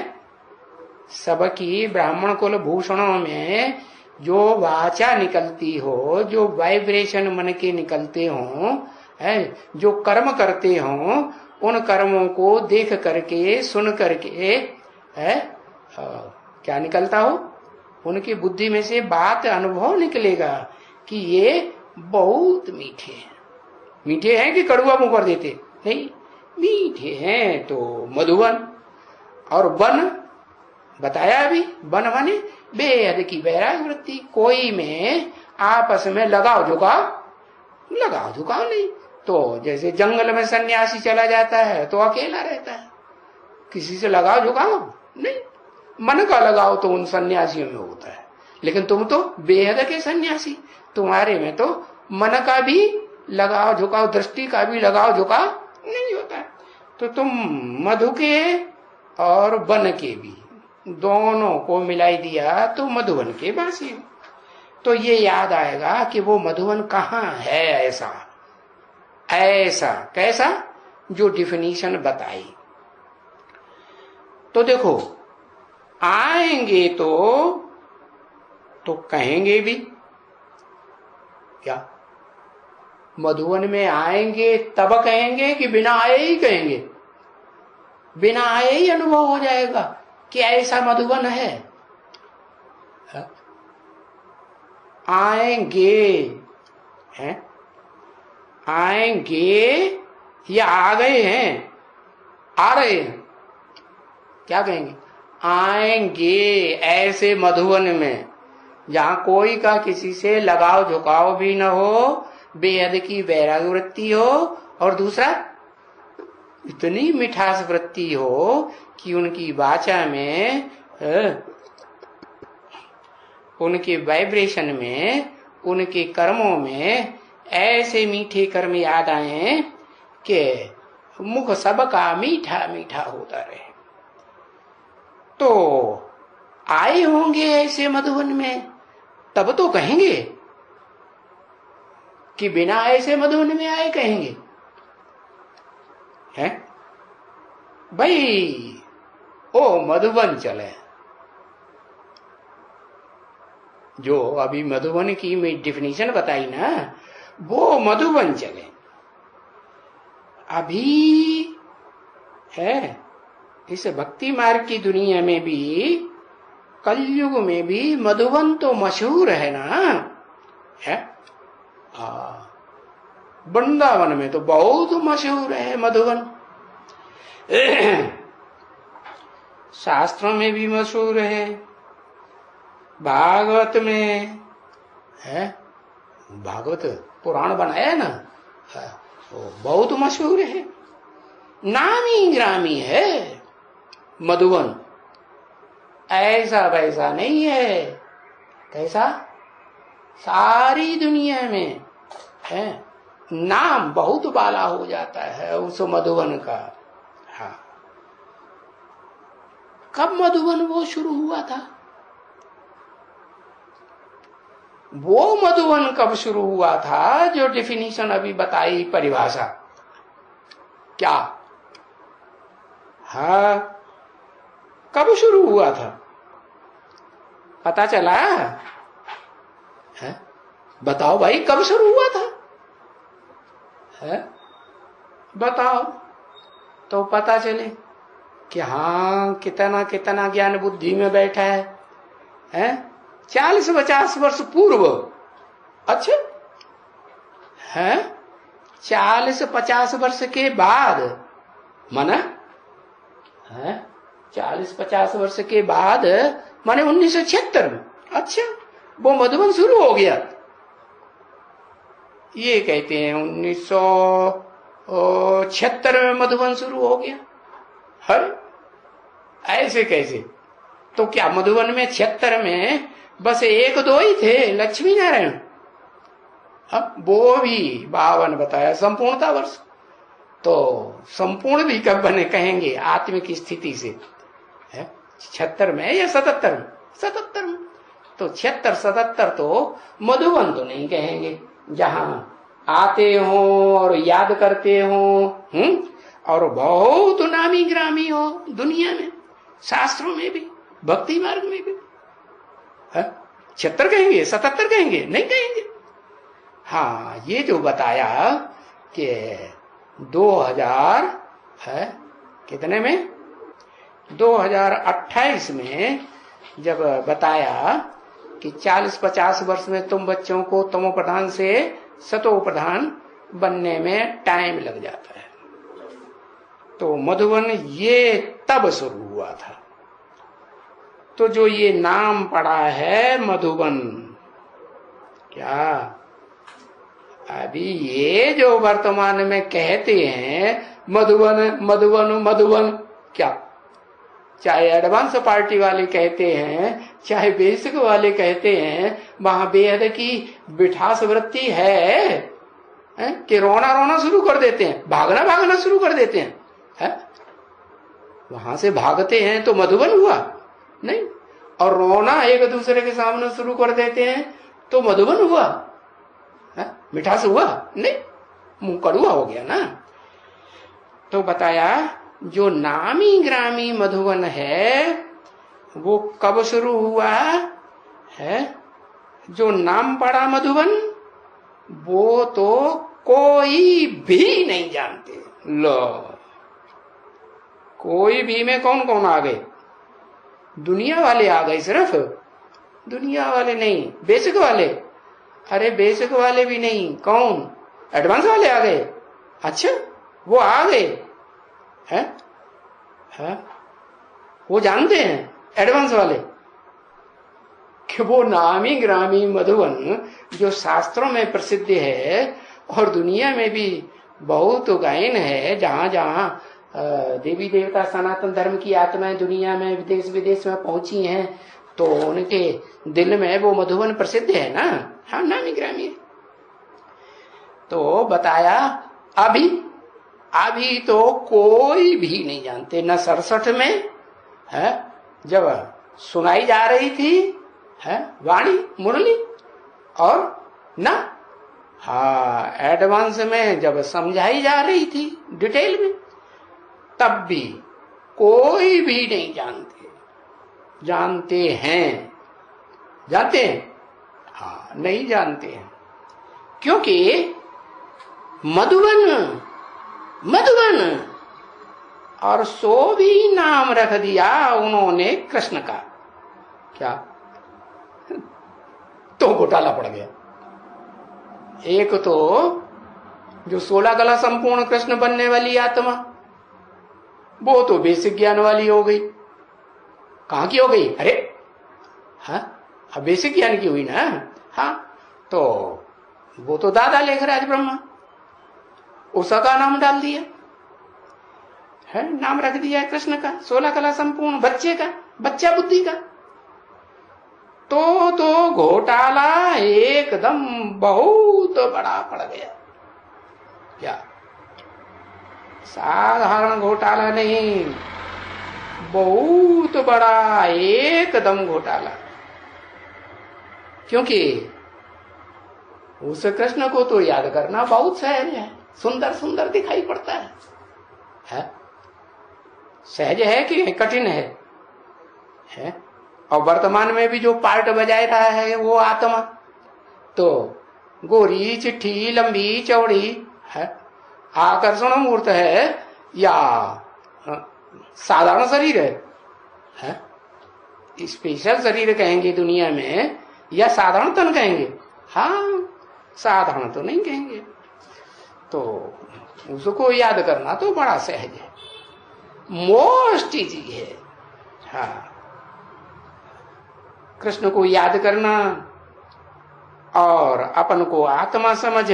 सबकी ब्राह्मण कुल भूषणों में जो वाचा निकलती हो, जो वाइब्रेशन मन के निकलते हो, है जो कर्म करते हो, उन कर्मों को देख करके सुन करके है क्या निकलता हो, उनकी बुद्धि में से बात अनुभव निकलेगा कि ये बहुत मीठे हैं। मीठे हैं कि कड़ुआ मुंह कर देते? नहीं, मीठे हैं। तो मधुबन। और वन बताया अभी, वन माने बेहद की वैराग वृत्ति। कोई में आपस में लगाव झुकाव नहीं। तो जैसे जंगल में सन्यासी चला जाता है तो अकेला रहता है, किसी से लगाव झुकाव नहीं। मन का लगाव तो उन सन्यासियों में होता है, लेकिन तुम तो बेहद के सन्यासी, तुम्हारे में तो मन का भी लगाव झुकाव, दृष्टि का भी लगाव झुकाव नहीं होता है। तो तुम मधु के और वन के भी दोनों को मिलाई दिया तो मधुवन के वासी हो। तो ये याद आएगा कि वो मधुवन कहाँ है। ऐसा कैसा जो डिफिनीशन बताई। तो देखो आएंगे तो कहेंगे भी क्या? मधुवन में आएंगे तब कहेंगे कि बिना आए ही कहेंगे? बिना आए ही अनुभव हो जाएगा कि ऐसा मधुवन है। आएंगे हैं, आएंगे या आ गए हैं, आ रहे हैं, क्या कहेंगे? आएंगे ऐसे मधुवन में जहां कोई का किसी से लगाव झुकाव भी न हो, बेहद की वैराग वृत्ति हो, और दूसरा इतनी मिठास वृत्ति हो कि उनकी वाचा में, उनके वाइब्रेशन में, उनके कर्मों में ऐसे मीठे कर्म याद आए कि मुख सबका मीठा मीठा होता रहे। तो आए होंगे ऐसे मधुवन में तब तो कहेंगे कि बिना ऐसे मधुवन में आए कहेंगे हैं? भाई ओ मधुबन चले, जो अभी मधुबन की मैं डिफिनीशन बताई ना, वो मधुबन चले। अभी है इस भक्ति मार्ग की दुनिया में भी, कलयुग में भी मधुबन तो मशहूर है ना, है? वृंदावन में तो बहुत मशहूर है मधुबन। शास्त्रों में भी मशहूर है, भागवत में है, भागवत पुराण बनाया है ना, वो बहुत मशहूर है, नामी ग्रामी है मधुबन। ऐसा वैसा नहीं है, कैसा? सारी दुनिया में है नाम बहुत बाला हो जाता है उस मधुबन का। हाँ, कब मधुबन वो शुरू हुआ था? वो मधुबन कब शुरू हुआ था जो डिफिनीशन अभी बताई, परिभाषा क्या? हाँ, कब शुरू हुआ था? पता चला है? बताओ भाई, कब शुरू हुआ था? है? बताओ तो पता चले कि हाँ कितना कितना ज्ञान बुद्धि में बैठा है 40-50 वर्ष पूर्व। अच्छा, है 40-50 वर्ष के बाद, माना है 40-50 वर्ष के बाद, माने 1976 में। अच्छा, वो मधुबन शुरू हो गया। ये कहते हैं 1976 में मधुबन शुरू हो गया। अरे ऐसे कैसे? तो क्या मधुबन में 76 में बस 1-2 ही थे, लक्ष्मी नारायण? अब वो भी 52 बताया संपूर्णता वर्ष। तो संपूर्ण भी कब बने कहेंगे आत्मिक स्थिति से? 76 में या 77 में? 77 में। तो 76-77 तो मधुबन तो नहीं कहेंगे, जहां आते हो और याद करते हो, और बहुत नामी ग्रामी हो दुनिया में, शास्त्रों में भी, भक्ति मार्ग में भी। 76 कहेंगे, 77 कहेंगे? नहीं कहेंगे। हाँ, ये जो बताया कि 2000 है कितने में, 2028 में जब बताया कि 40-50 वर्ष में तुम बच्चों को तमो प्रधान से सतो प्रधान बनने में टाइम लग जाता है, तो मधुबन ये तब शुरू हुआ था। तो जो ये नाम पड़ा है मधुबन, क्या अभी ये जो वर्तमान में कहते हैं मधुबन मधुबन मधुबन, क्या चाहे एडवांस पार्टी वाले कहते हैं, चाहे बेसिक वाले कहते हैं, वहां बेहद की बिठास वृत्ति है कि रोना रोना शुरू कर देते हैं, भागना भागना शुरू कर देते हैं, वहां से भागते हैं तो मधुबन हुआ नहीं, और रोना एक दूसरे के सामने शुरू कर देते हैं तो मधुबन हुआ, मिठास हुआ नहीं, मुंह कड़ुआ हो गया ना। तो बताया जो नामी ग्रामी मधुबन है वो कब शुरू हुआ है? जो नाम पड़ा मधुबन वो तो कोई भी नहीं जानते। लो, कोई भी में कौन कौन आ गए? दुनिया वाले आ गए, सिर्फ दुनिया वाले नहीं, बेसिक वाले। अरे बेसिक वाले भी नहीं, कौन? एडवांस वाले आ गए। अच्छा, वो आ गए हैं? वो जानते हैं एडवांस वाले कि वो नामी ग्रामी मधुबन जो शास्त्रों में प्रसिद्ध है और दुनिया में भी बहुत गायन है, जहां जहां देवी देवता सनातन धर्म की आत्माएं दुनिया में विदेश विदेश में पहुंची हैं, तो उनके दिल में वो मधुबन प्रसिद्ध है ना। हाँ, नामी ग्रामी। तो बताया अभी तो कोई भी नहीं जानते, न 67 में है जब सुनाई जा रही थी है वाणी मुरली, और न एडवांस में जब समझाई जा रही थी डिटेल में, तब भी कोई भी नहीं जानते। जानते हैं? हाँ, नहीं जानते हैं, क्योंकि मधुबन और सो भी नाम रख दिया उन्होंने कृष्ण का। क्या? तो घोटाला पड़ गया। एक तो जो 16 कला संपूर्ण कृष्ण बनने वाली आत्मा, वो तो बेसिक ज्ञान वाली हो गई। कहां की हो गई? अरे हाँ, बेसिक ज्ञान की हुई ना। हाँ, तो वो तो दादा लेखराज ब्रह्मा, उसा का नाम डाल दिया है, नाम रख दिया है कृष्ण का, 16 कला संपूर्ण बच्चे का, बच्चा बुद्धि का। तो घोटाला एकदम बहुत बड़ा पड़ गया। क्या? साधारण घोटाला नहीं, बहुत बड़ा एकदम घोटाला। क्योंकि उस कृष्ण को तो याद करना बहुत सहज है, सुंदर सुंदर दिखाई पड़ता है? सहज है कि कठिन है? और वर्तमान में भी जो पार्ट बजाय रहा है वो आत्मा, तो गोरी चिट्ठी लंबी चौड़ी है, आकर्षण मूर्त है या साधारण शरीर है? स्पेशल शरीर कहेंगे दुनिया में या साधारण तन कहेंगे? हाँ, साधारण तो नहीं कहेंगे, तो उसको याद करना तो बड़ा सहज है, मोस्ट इजी है। हाँ, कृष्ण को याद करना और अपन को आत्मा समझ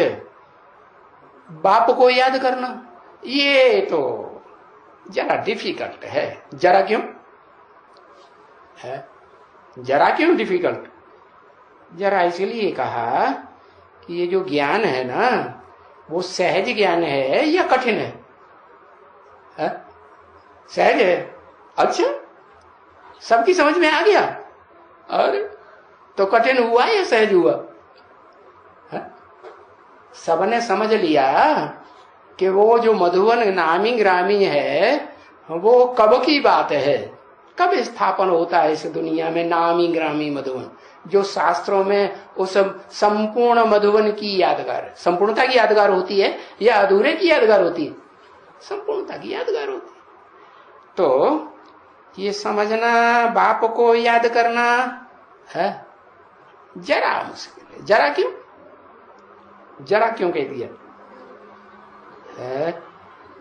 बाप को याद करना, ये तो जरा डिफिकल्ट है। जरा क्यों है? जरा क्यों डिफिकल्ट? जरा इसलिए कहा कि ये जो ज्ञान है ना, वो सहज ज्ञान है या कठिन है? सहज है। अच्छा, सबकी समझ में आ गया? अरे तो कठिन हुआ या सहज हुआ? सबने समझ लिया कि वो जो मधुवन नामी ग्रामी है, वो कब की बात है, कब स्थापन होता है इस दुनिया में नामी ग्रामी मधुवन, जो शास्त्रों में उस संपूर्ण मधुवन की यादगार, संपूर्णता की यादगार होती है या अधूरे की यादगार होती है? संपूर्णता की यादगार होती है। तो ये समझना, बाप को याद करना है जरा मुश्किल है। जरा क्यों? जरा क्यों कह दिया है?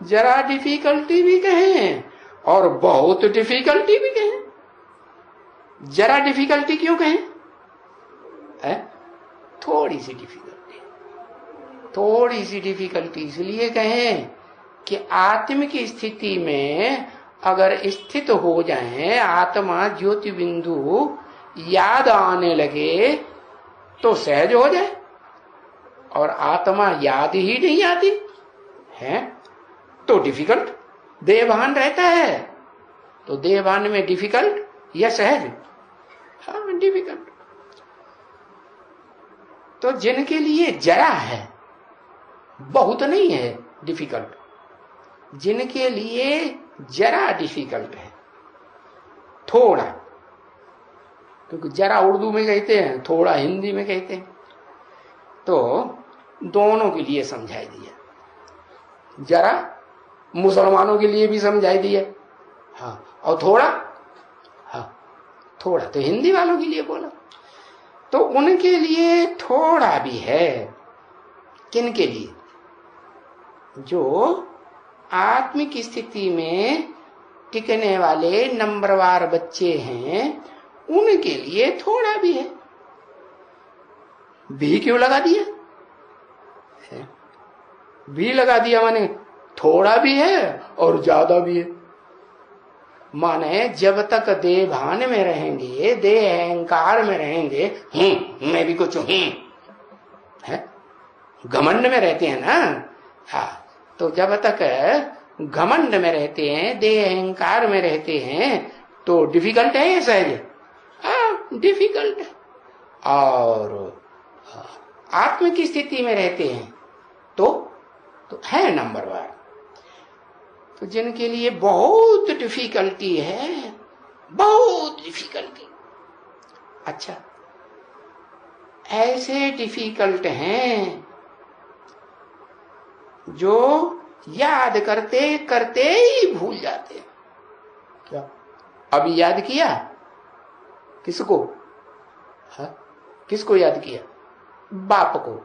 जरा डिफिकल्टी भी कहें और बहुत डिफिकल्टी भी कहें। जरा डिफिकल्टी क्यों कहें? थोड़ी सी डिफिकल्टी, थोड़ी सी डिफिकल्टी इसलिए कहें कि आत्मिक स्थिति में अगर स्थित हो जाए, आत्मा ज्योति बिंदु याद आने लगे तो सहज हो जाए, और आत्मा याद ही नहीं आती है तो डिफिकल्ट। देहभान रहता है तो देहभान में डिफिकल्ट या सहज? हाँ, डिफिकल्ट। तो जिनके लिए जरा है, बहुत नहीं है डिफिकल्ट, जिनके लिए जरा डिफिकल्ट है, थोड़ा, क्योंकि जरा उर्दू में कहते हैं, थोड़ा हिंदी में कहते हैं, तो दोनों के लिए समझाई दिया। जरा मुसलमानों के लिए भी समझाई दिया, हाँ, और थोड़ा, हाँ, थोड़ा तो हिंदी वालों के लिए बोला, तो उनके लिए थोड़ा भी है। किन के लिए? जो आत्मिक स्थिति में टिकने वाले नंबरवार बच्चे हैं, उनके लिए थोड़ा भी है। भी क्यों लगा दिया? भी लगा दिया माने थोड़ा भी है और ज्यादा भी है। माने जब तक देह भान में रहेंगे, देह अहंकार में रहेंगे, मैं भी कुछ हूं, घमंड में रहते हैं ना, हाँ, तो जब तक घमंड में रहते हैं, देह अहंकार में रहते हैं, तो डिफिकल्ट है या सहज? हाँ, डिफिकल्ट है। और आत्म की स्थिति में रहते हैं तो है नंबर वन। तो जिनके लिए बहुत डिफिकल्टी है, बहुत डिफिकल्टी, अच्छा, ऐसे डिफिकल्ट हैं जो याद करते करते ही भूल जाते हैं। क्या अभी याद किया? किसको? हाँ? किसको याद किया? बाप को।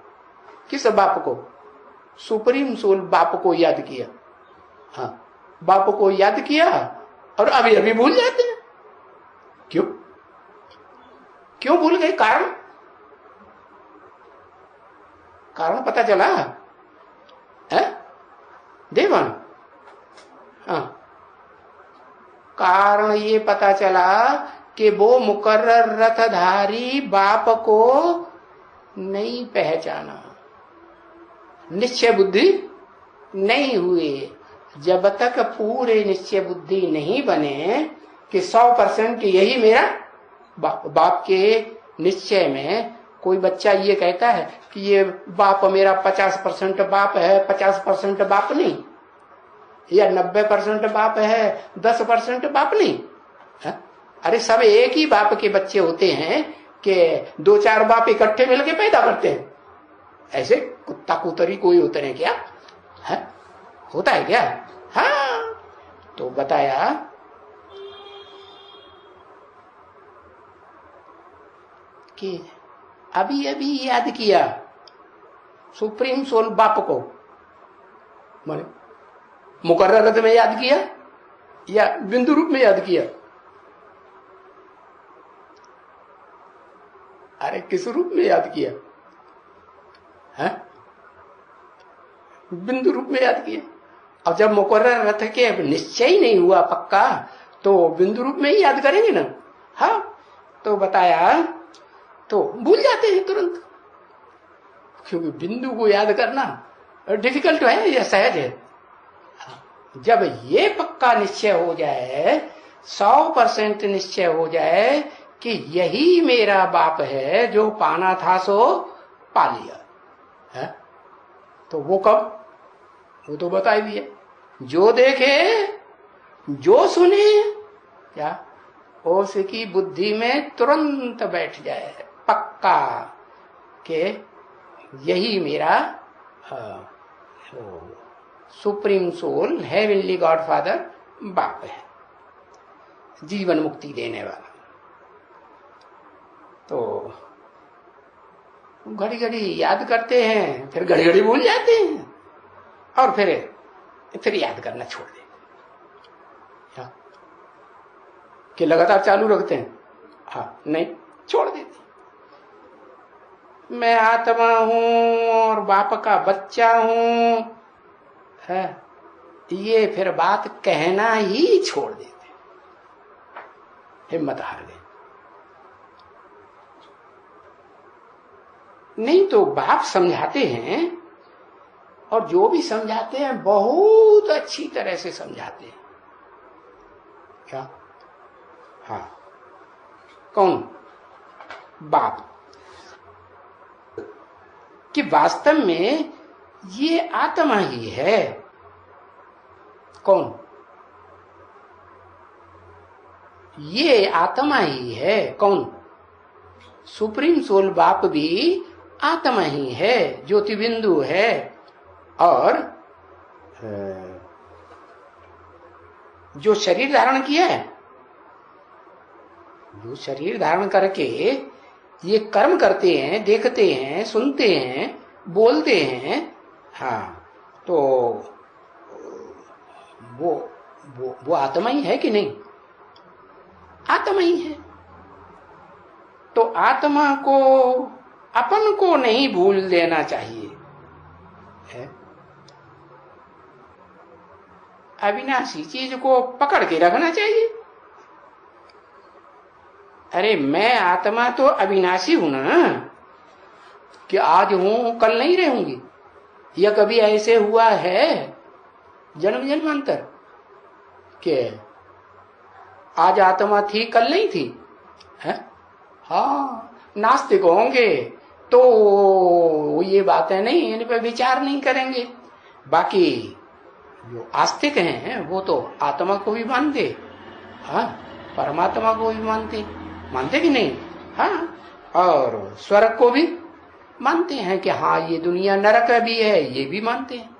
किस बाप को? सुप्रीम सोल बाप को याद किया। हाँ, बाप को याद किया और अभी अभी भूल जाते हैं। क्यों? क्यों भूल गए? कारण? कारण पता चला है? देवन, हाँ, कारण ये पता चला कि वो मुकर्रर रथधारी बाप को नहीं पहचाना, निश्चय बुद्धि नहीं हुए। जब तक पूरे निश्चय बुद्धि नहीं बने कि 100% यही मेरा बाप के निश्चय में कोई बच्चा ये कहता है कि ये बाप मेरा 50% बाप है, 50% बाप नहीं, या 90% बाप है, 10% बाप नहीं है? अरे सब एक ही बाप के बच्चे होते हैं कि 2-4 बाप इकट्ठे मिलके पैदा करते हैं। ऐसे कुत्ता कुतरी कोई होते हैं क्या? है? होता है क्या? हाँ, तो बताया कि अभी अभी याद किया सुप्रीम सोल बाप को, माने मुकर्रर अर्थ में याद किया या बिंदु रूप में याद किया? अरे किस रूप में याद किया है? बिंदु रूप में याद किया। अब जब मुकर्रर अर्थ के निश्चय ही नहीं हुआ पक्का तो बिंदु रूप में ही याद करेंगे ना। हाँ, तो बताया तो भूल जाते हैं तुरंत, क्योंकि बिंदु को याद करना डिफिकल्ट है या सहज है। जब ये पक्का निश्चय हो जाए, 100% निश्चय हो जाए कि यही मेरा बाप है, जो पाना था सो पा लिया है, तो वो कब? वो तो बता दिया, जो देखे जो सुने क्या उसकी बुद्धि में तुरंत बैठ जाए पक्का कि यही मेरा सुप्रीम सोल हेवनली गॉडफादर बाप है, जीवन मुक्ति देने वाला। तो घड़ी घड़ी याद करते हैं, फिर घड़ी घड़ी भूल जाते हैं और फिर याद करना छोड़ देते कि लगातार चालू रखते हैं। हाँ, नहीं, छोड़ देते। मैं आत्मा हूं और बाप का बच्चा हूं है, ये फिर बात कहना ही छोड़ देते, हिम्मत हार गए। नहीं तो बाप समझाते हैं, और जो भी समझाते हैं बहुत अच्छी तरह से समझाते हैं। क्या? हाँ, कौन? बाप। कि वास्तव में ये आत्मा ही है। कौन? ये आत्मा ही है। कौन? सुप्रीम सोल बाप भी आत्मा ही है, ज्योति बिंदु है। और जो शरीर धारण किया है, जो शरीर धारण करके ये कर्म करते हैं, देखते हैं, सुनते हैं, बोलते हैं, हाँ, तो वो आत्मा ही है कि नहीं? आत्मा ही है। तो आत्मा को, अपन को नहीं भूल देना चाहिए है। अविनाशी चीज को पकड़ के रखना चाहिए। अरे मैं आत्मा तो अविनाशी हूं ना, कि आज हूं कल नहीं रहूंगी। यह कभी ऐसे हुआ है जन्म जन्मांतर कि आज आत्मा थी कल नहीं थी है? हाँ, नास्तिक होंगे तो ये बातें नहीं, इन पे विचार नहीं करेंगे। बाकी जो आस्तिक हैं वो तो आत्मा को भी मानते, हाँ, परमात्मा को भी मानते कि नहीं? हाँ, और स्वर्ग को भी मानते हैं कि हाँ ये दुनिया नरक भी है, ये भी मानते हैं।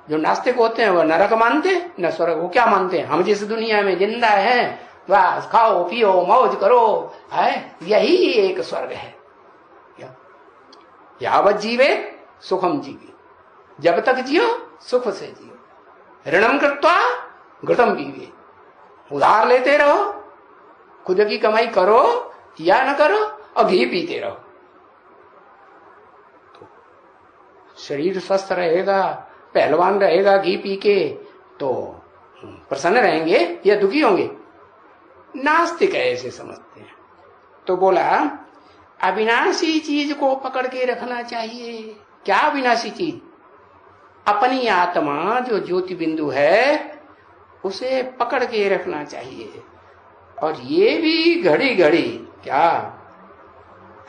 जो नास्तिक होते हैं वह नरक मानते हैं, न स्वर्ग। वो क्या मानते हैं? हम जिस दुनिया में जिंदा हैं, बस खाओ पियो मौज करो है, यही एक स्वर्ग है। यावत जीवे सुखम जीवे, जब तक जियो सुख से जियो। ऋणम कृत्वा घृतम पीवे, उधार लेते रहो, खुद की कमाई करो या न करो, और घी पीते रहो। तो शरीर स्वस्थ रहेगा, पहलवान रहेगा घी पी के, तो प्रसन्न रहेंगे या दुखी होंगे? नास्तिक ऐसे समझते हैं। तो बोला अविनाशी चीज को पकड़ के रखना चाहिए। क्या अविनाशी चीज? अपनी आत्मा जो ज्योति बिंदु है उसे पकड़ के रखना चाहिए। और ये भी घड़ी घड़ी, क्या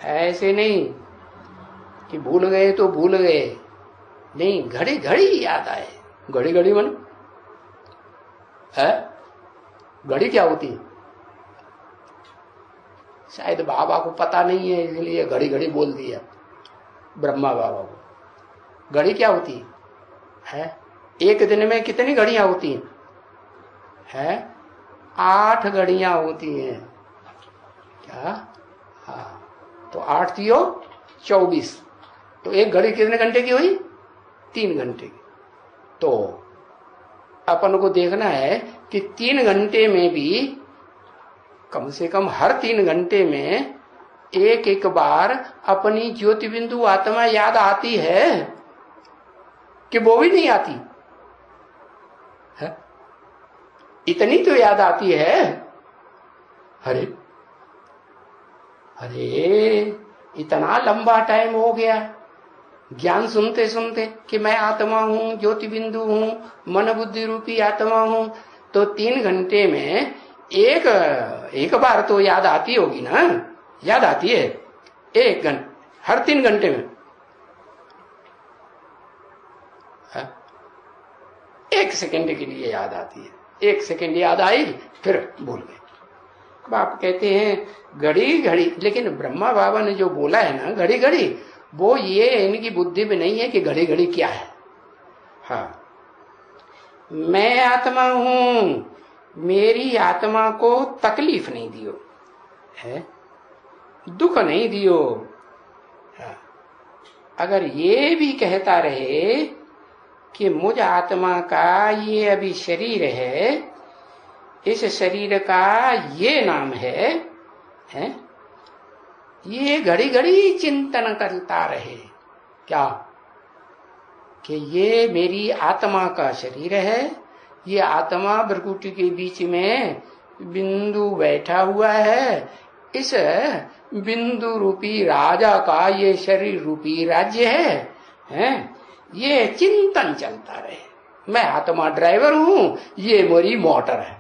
ऐसे नहीं कि भूल गए तो भूल गए, नहीं, घड़ी घड़ी याद आए। घड़ी घड़ी मन है, घड़ी क्या होती है? शायद बाबा को पता नहीं है इसलिए घड़ी घड़ी बोल दिया, ब्रह्मा बाबा को। घड़ी क्या होती है? एक दिन में कितनी घड़ियां होती हैं? 8 घड़ियां होती हैं। क्या? हाँ, तो 8 24, तो एक घड़ी कितने घंटे की हुई? 3 घंटे की। तो अपन को देखना है कि 3 घंटे में भी कम से कम हर 3 घंटे में एक एक बार अपनी ज्योति बिंदु आत्मा याद आती है कि वो भी नहीं आती है? इतनी तो याद आती है। अरे अरे इतना लंबा टाइम हो गया ज्ञान सुनते सुनते कि मैं आत्मा हूं, ज्योति बिंदु हूं, मन बुद्धि रूपी आत्मा हूं, तो 3 घंटे में एक बार तो याद आती होगी ना, याद आती है हर 3 घंटे में। 1 सेकंड के लिए याद आती है, 1 सेकंड याद आई फिर भूल गए। बाप कहते हैं घड़ी घड़ी, लेकिन ब्रह्मा बाबा ने जो बोला है ना घड़ी घड़ी, वो ये इनकी बुद्धि में नहीं है कि घड़ी घड़ी क्या है। हाँ, मैं आत्मा हूं, मेरी आत्मा को तकलीफ नहीं दियो है, दुख नहीं दियो। हाँ, अगर ये भी कहता रहे कि मुझ आत्मा का ये अभी शरीर है, इस शरीर का ये नाम है, ये घड़ी घड़ी चिंतन करता रहे क्या कि ये मेरी आत्मा का शरीर है, ये आत्मा भ्रकुटी के बीच में बिंदु बैठा हुआ है, इस बिंदु रूपी राजा का ये शरीर रूपी राज्य है, ये चिंतन चलता रहे। मैं आत्मा ड्राइवर हूं, ये मेरी मोटर है।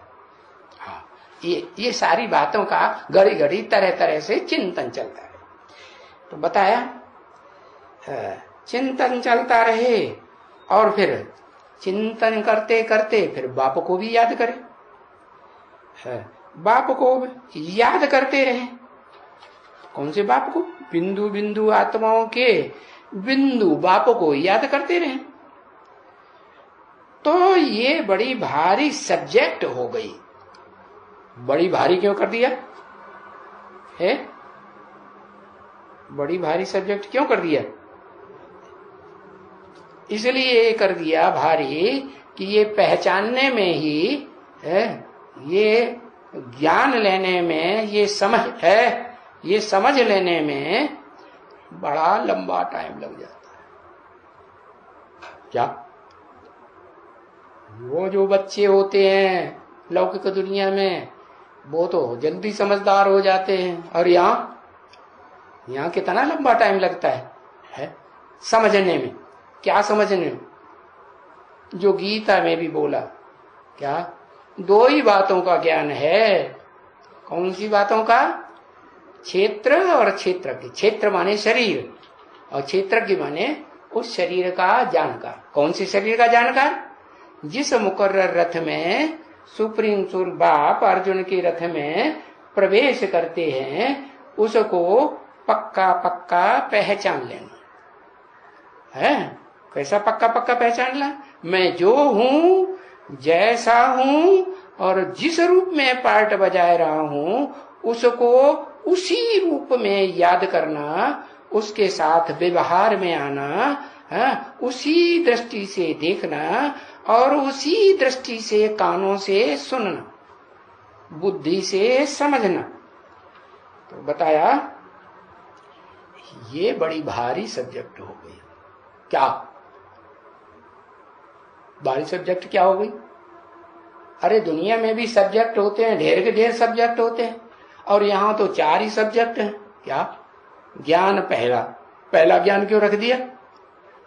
हाँ, ये सारी बातों का घड़ी घड़ी तरह तरह से चिंतन चलता रहे। तो बताया चिंतन चलता रहे और फिर चिंतन करते करते फिर बाप को भी याद करे, बाप को याद करते रहे। कौन से बाप को? बिंदु बिंदु आत्माओं के बिंदु बाप को याद करते रहे। तो ये बड़ी भारी सब्जेक्ट हो गई। बड़ी भारी क्यों कर दिया है? बड़ी भारी सब्जेक्ट क्यों कर दिया? इसलिए कर दिया भारी कि ये पहचानने में ही है, ये ज्ञान लेने में, ये समझ है, ये समझ लेने में बड़ा लंबा टाइम लग जाता है। क्या वो जो बच्चे होते हैं लौकिक दुनिया में, वो तो जल्दी समझदार हो जाते हैं, और यहाँ कितना लंबा टाइम लगता है समझने में। क्या समझने में? जो गीता में भी बोला, क्या 2 ही बातों का ज्ञान है। कौन सी बातों का? क्षेत्र और क्षेत्रज्ञ। क्षेत्र माने शरीर और क्षेत्रज्ञ माने उस शरीर का जानकार। कौन से शरीर का जानकार? जिस मुकर्रर रथ में सुप्रीम सोल बाप अर्जुन के रथ में प्रवेश करते हैं, उसको पक्का पक्का पहचान लेना है। कैसा पक्का पक्का पहचान ला? मैं जो हूं, जैसा हूं और जिस रूप में पार्ट बजा रहा हूं, उसको उसी रूप में याद करना, उसके साथ व्यवहार में आना, उसी दृष्टि से देखना और उसी दृष्टि से कानों से सुनना, बुद्धि से समझना। तो बताया ये बड़ी भारी सब्जेक्ट हो गई। क्या भारी सब्जेक्ट क्या हो गई? अरे दुनिया में भी सब्जेक्ट होते हैं, ढेर के ढेर सब्जेक्ट होते हैं, और यहां तो 4 ही सब्जेक्ट हैं। क्या ज्ञान पहला ज्ञान क्यों रख दिया?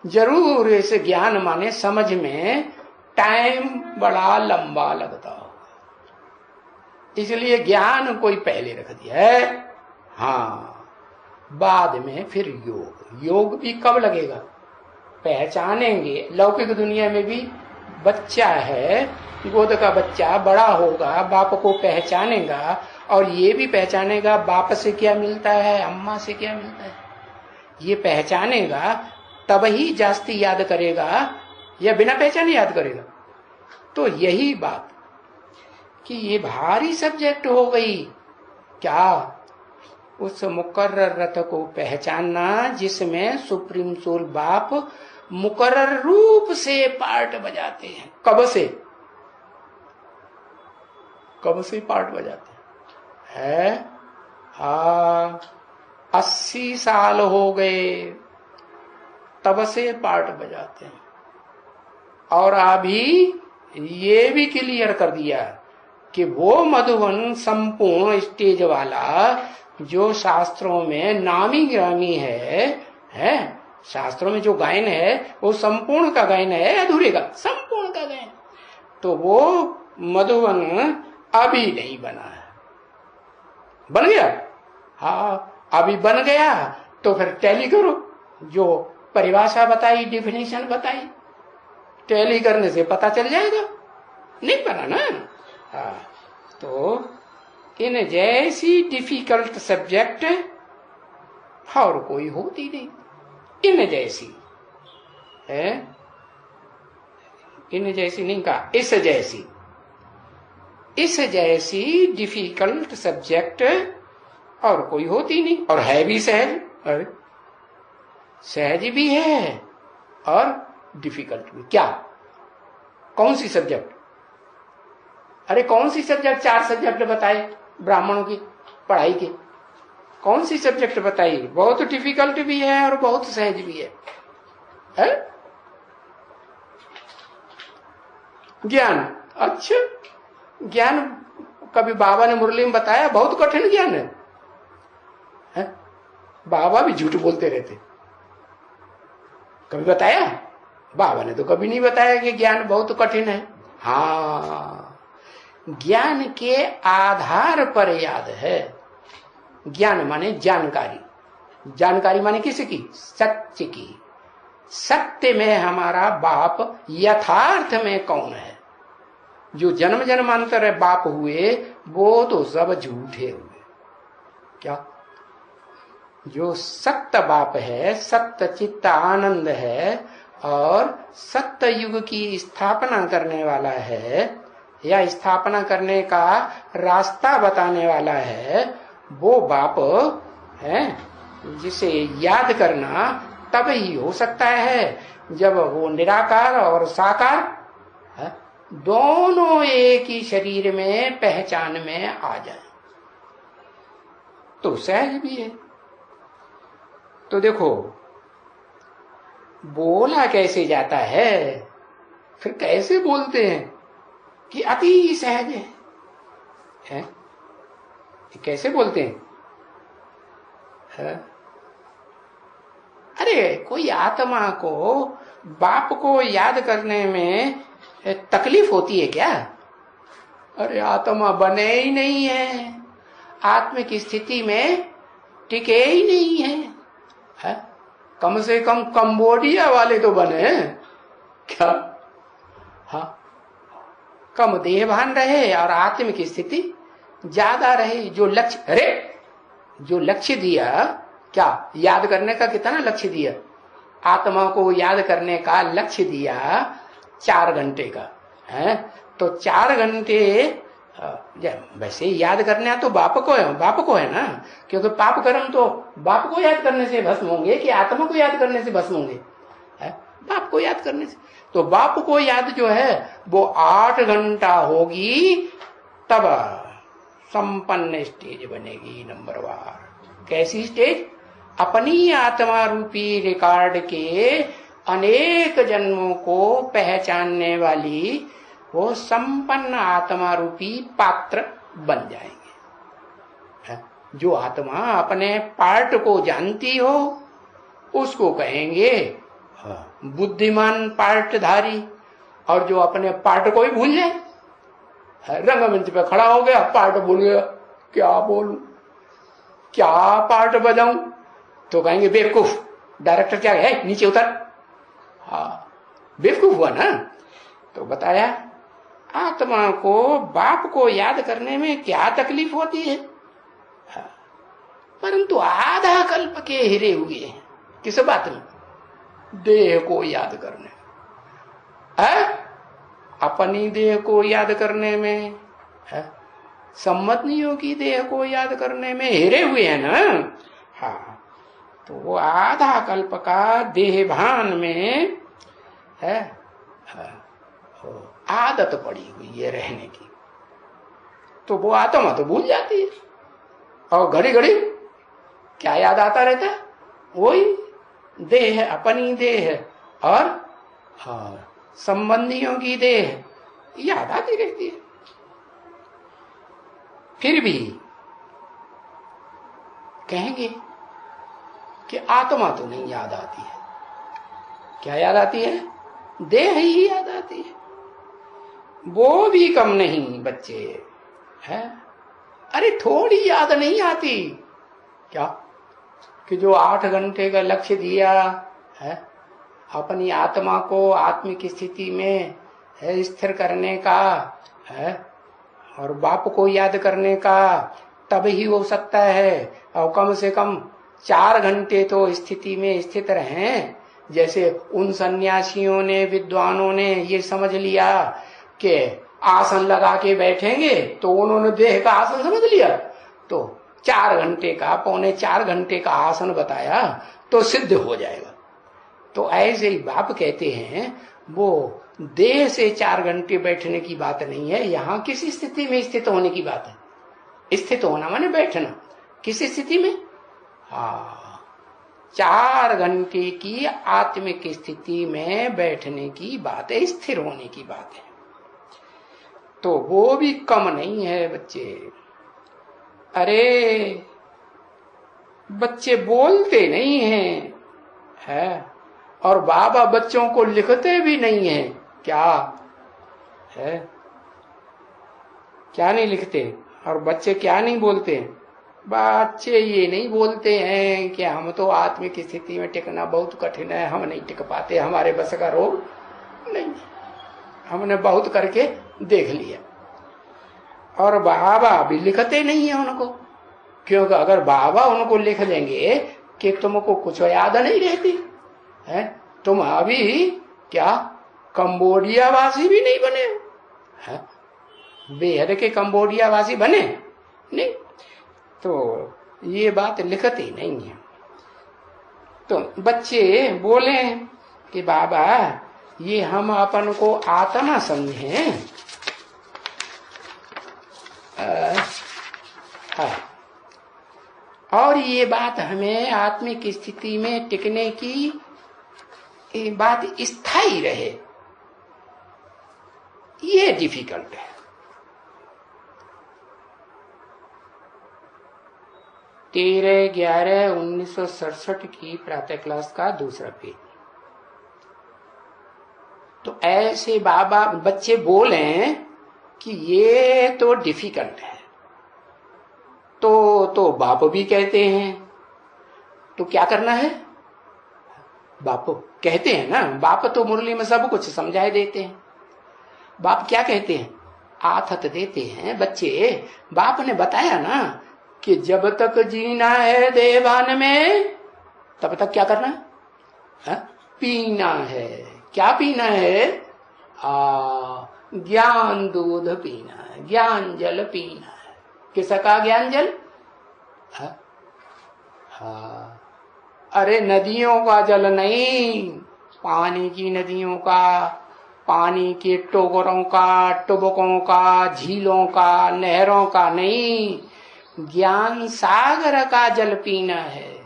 जरूर इस ज्ञान माने समझ में टाइम बड़ा लंबा लगता होगा, इसलिए ज्ञान कोई पहले रख दिया है। हाँ, बाद में फिर योग भी कब लगेगा? पहचानेंगे। लौकिक दुनिया में भी बच्चा है, गोद का बच्चा बड़ा होगा, बाप को पहचानेगा, और ये भी पहचानेगा बाप से क्या मिलता है, अम्मा से क्या मिलता है। ये पहचानेगा तब ही जास्ती याद करेगा, या बिना पहचाने याद करेगा। तो यही बात कि ये भारी सब्जेक्ट हो गई। क्या? उस मुकर्रर रथ को पहचानना जिसमें सुप्रीम सोल बाप मुकर्रर रूप से पार्ट बजाते हैं। कब से पार्ट बजाते हैं? 80 साल हो गए तब से पार्ट बजाते हैं। और अभी ये भी क्लियर कर दिया कि वो मधुबन संपूर्ण स्टेज वाला जो शास्त्रों में नामी ग्रामी है शास्त्रों में जो गायन है वो संपूर्ण का गायन है, अधूरे का संपूर्ण का गायन। तो वो मधुबन अभी नहीं बना है, बन गया। हाँ, अभी बन गया तो फिर टैली करो, जो परिभाषा बताई, डिफिनेशन बताई, टैली करने से पता चल जाएगा। नहीं बना ना। हाँ, तो इन जैसी डिफिकल्ट सब्जेक्ट और कोई होती नहीं। इन जैसी है, इन जैसी नहीं कहा, इस जैसी डिफिकल्ट सब्जेक्ट और कोई होती नहीं। और है भी सहज, अरे सहज भी है और डिफिकल्ट भी। क्या, कौन सी सब्जेक्ट? अरे कौन सी सब्जेक्ट? 4 सब्जेक्ट बताए ब्राह्मणों की पढ़ाई के, कौन सी सब्जेक्ट बताई? बहुत डिफिकल्ट भी है और बहुत सहज भी है? ज्ञान, अच्छा ज्ञान कभी बाबा ने मुरली में बताया बहुत कठिन ज्ञान है? बाबा भी झूठ बोलते रहते। कभी बताया? बाबा ने तो कभी नहीं बताया कि ज्ञान बहुत कठिन है। हाँ, ज्ञान के आधार पर याद है। ज्ञान माने जानकारी, जानकारी माने किसकी? सत्य की। सत्य में हमारा बाप यथार्थ में कौन है? जो जन्म जन्मांतर बाप हुए वो तो सब झूठे हुए। क्या? जो सत्य बाप है, सत्य चित्त आनंद है और सत्य युग की स्थापना करने वाला है या स्थापना करने का रास्ता बताने वाला है, वो बाप है जिसे याद करना तब ही हो सकता है जब वो निराकार और साकार है, दोनों एक ही शरीर में पहचान में आ जाए तो सहज भी है। तो देखो बोला कैसे जाता है, फिर कैसे बोलते हैं कि अति सहज है? कैसे बोलते हैं? अरे कोई आत्मा को बाप को याद करने में तकलीफ होती है क्या? अरे आत्मा बने ही नहीं है, आत्मिक स्थिति में टिके ही नहीं है? कम से कम कंबोडिया वाले तो बने क्या? हाँ, कम देहभान रहे और आत्मिक स्थिति ज्यादा रहे। जो लक्ष्य, अरे जो लक्ष्य दिया, क्या याद करने का कितना लक्ष्य दिया? आत्मा को याद करने का लक्ष्य दिया 4 घंटे का है। तो 4 घंटे वैसे याद करना तो बाप को है ना, क्योंकि पाप कर्म तो बाप को याद करने से भस्म होंगे कि आत्मा को याद करने से भस्म होंगे? बाप को याद करने से। तो बाप को याद जो है वो 8 घंटा होगी तब संपन्न स्टेज बनेगी नंबरवार। कैसी स्टेज? अपनी आत्मा रूपी रिकॉर्ड के अनेक जन्मों को पहचानने वाली वो संपन्न आत्मा रूपी पात्र बन जाएंगे। जो आत्मा अपने पार्ट को जानती हो उसको कहेंगे बुद्धिमान पार्टधारी, और जो अपने पार्ट को ही भूल जाए, रंगमंच पे खड़ा हो गया, पार्ट भूल गया, क्या बोलूं, क्या पार्ट बजाऊं, तो कहेंगे बेवकूफ, डायरेक्टर क्या है, नीचे उतर। हाँ, बेवकूफ हुआ ना। तो बताया आत्मा को बाप को याद करने में क्या तकलीफ होती है, परंतु आधा कल्प के हिरे हुए हैं किस बात में? देह को याद करने, अपनी देह को याद करने में सम्मत नहीं हो कि देह को याद करने में हिरे हुए हैं ना। हाँ, तो वो आधा कल्प का देह भान में है, आदत पड़ी हुई है रहने की, तो वो आत्मा तो भूल जाती है। और घड़ी घड़ी क्या याद आता रहता है? वही देह, अपनी देह और संबंधियों की देह याद आती रहती है। फिर भी कहेंगे कि आत्मा तो नहीं याद आती है। क्या याद आती है? देह ही याद आती है। वो भी कम नहीं बच्चे है। अरे थोड़ी याद नहीं आती क्या कि जो 8 घंटे का लक्ष्य दिया है अपनी आत्मा को आत्मिक स्थिति में है स्थिर करने का है और बाप को याद करने का, तब ही हो सकता है। और कम से कम 4 घंटे तो स्थिति में स्थित रहें। जैसे उन सन्यासियों ने, विद्वानों ने ये समझ लिया कि आसन लगा के बैठेंगे, तो उन्होंने देह का आसन समझ लिया, तो 4 घंटे का, पौने 4 घंटे का आसन बताया तो सिद्ध हो जाएगा। तो ऐसे ही बाप कहते हैं वो देह से 4 घंटे बैठने की बात नहीं है, यहाँ किस स्थिति में स्थित होने की बात है। स्थित होना माने बैठना। किस स्थिति में? 4 घंटे की आत्मिक स्थिति में बैठने की बात है, स्थिर होने की बात है। तो वो भी कम नहीं है बच्चे। अरे बच्चे बोलते नहीं हैं है, और बाबा बच्चों को लिखते भी नहीं है। क्या है? क्या नहीं लिखते? और बच्चे क्या नहीं बोलते? बच्चे ये नहीं बोलते हैं कि हम तो आत्मिक स्थिति में टिकना बहुत कठिन है, हम नहीं टिक पाते, हमारे बस का रोग नहीं, हमने बहुत करके देख लिया। और बाबा भी लिखते नहीं है उनको, क्योंकि अगर बाबा उनको लिख देंगे कि तुमको कुछ याद नहीं रहती है, तुम अभी क्या कंबोडिया वासी भी नहीं बने है? बेहद के कंबोडिया वासी बने नहीं, तो ये बात लिखती नहीं है। तो बच्चे बोले कि बाबा ये हम अपन को आत्मा समझें, और ये बात हमें आत्मिक स्थिति में टिकने की बात स्थायी रहे, ये डिफिकल्ट है। 13/11/1967 की प्रातः क्लास का दूसरा पेज। तो ऐसे बाबा बच्चे बोले कि ये तो डिफिकल्ट है, तो बाप भी कहते हैं, तो क्या करना है? बाप कहते हैं ना, बाप तो मुरली में सब कुछ समझाए देते हैं। बाप क्या कहते हैं? आथत देते हैं। बच्चे बाप ने बताया ना कि जब तक जीना है देवान में, तब तक क्या करना है? पीना है। क्या पीना है? ज्ञान दूध पीना है, ज्ञान जल पीना है। किसका ज्ञान जल? अरे नदियों का जल नहीं, पानी की नदियों का, पानी के टोकरों का, टुबकों का, झीलों का, नहरों का नहीं, ज्ञान सागर का जल पीना है।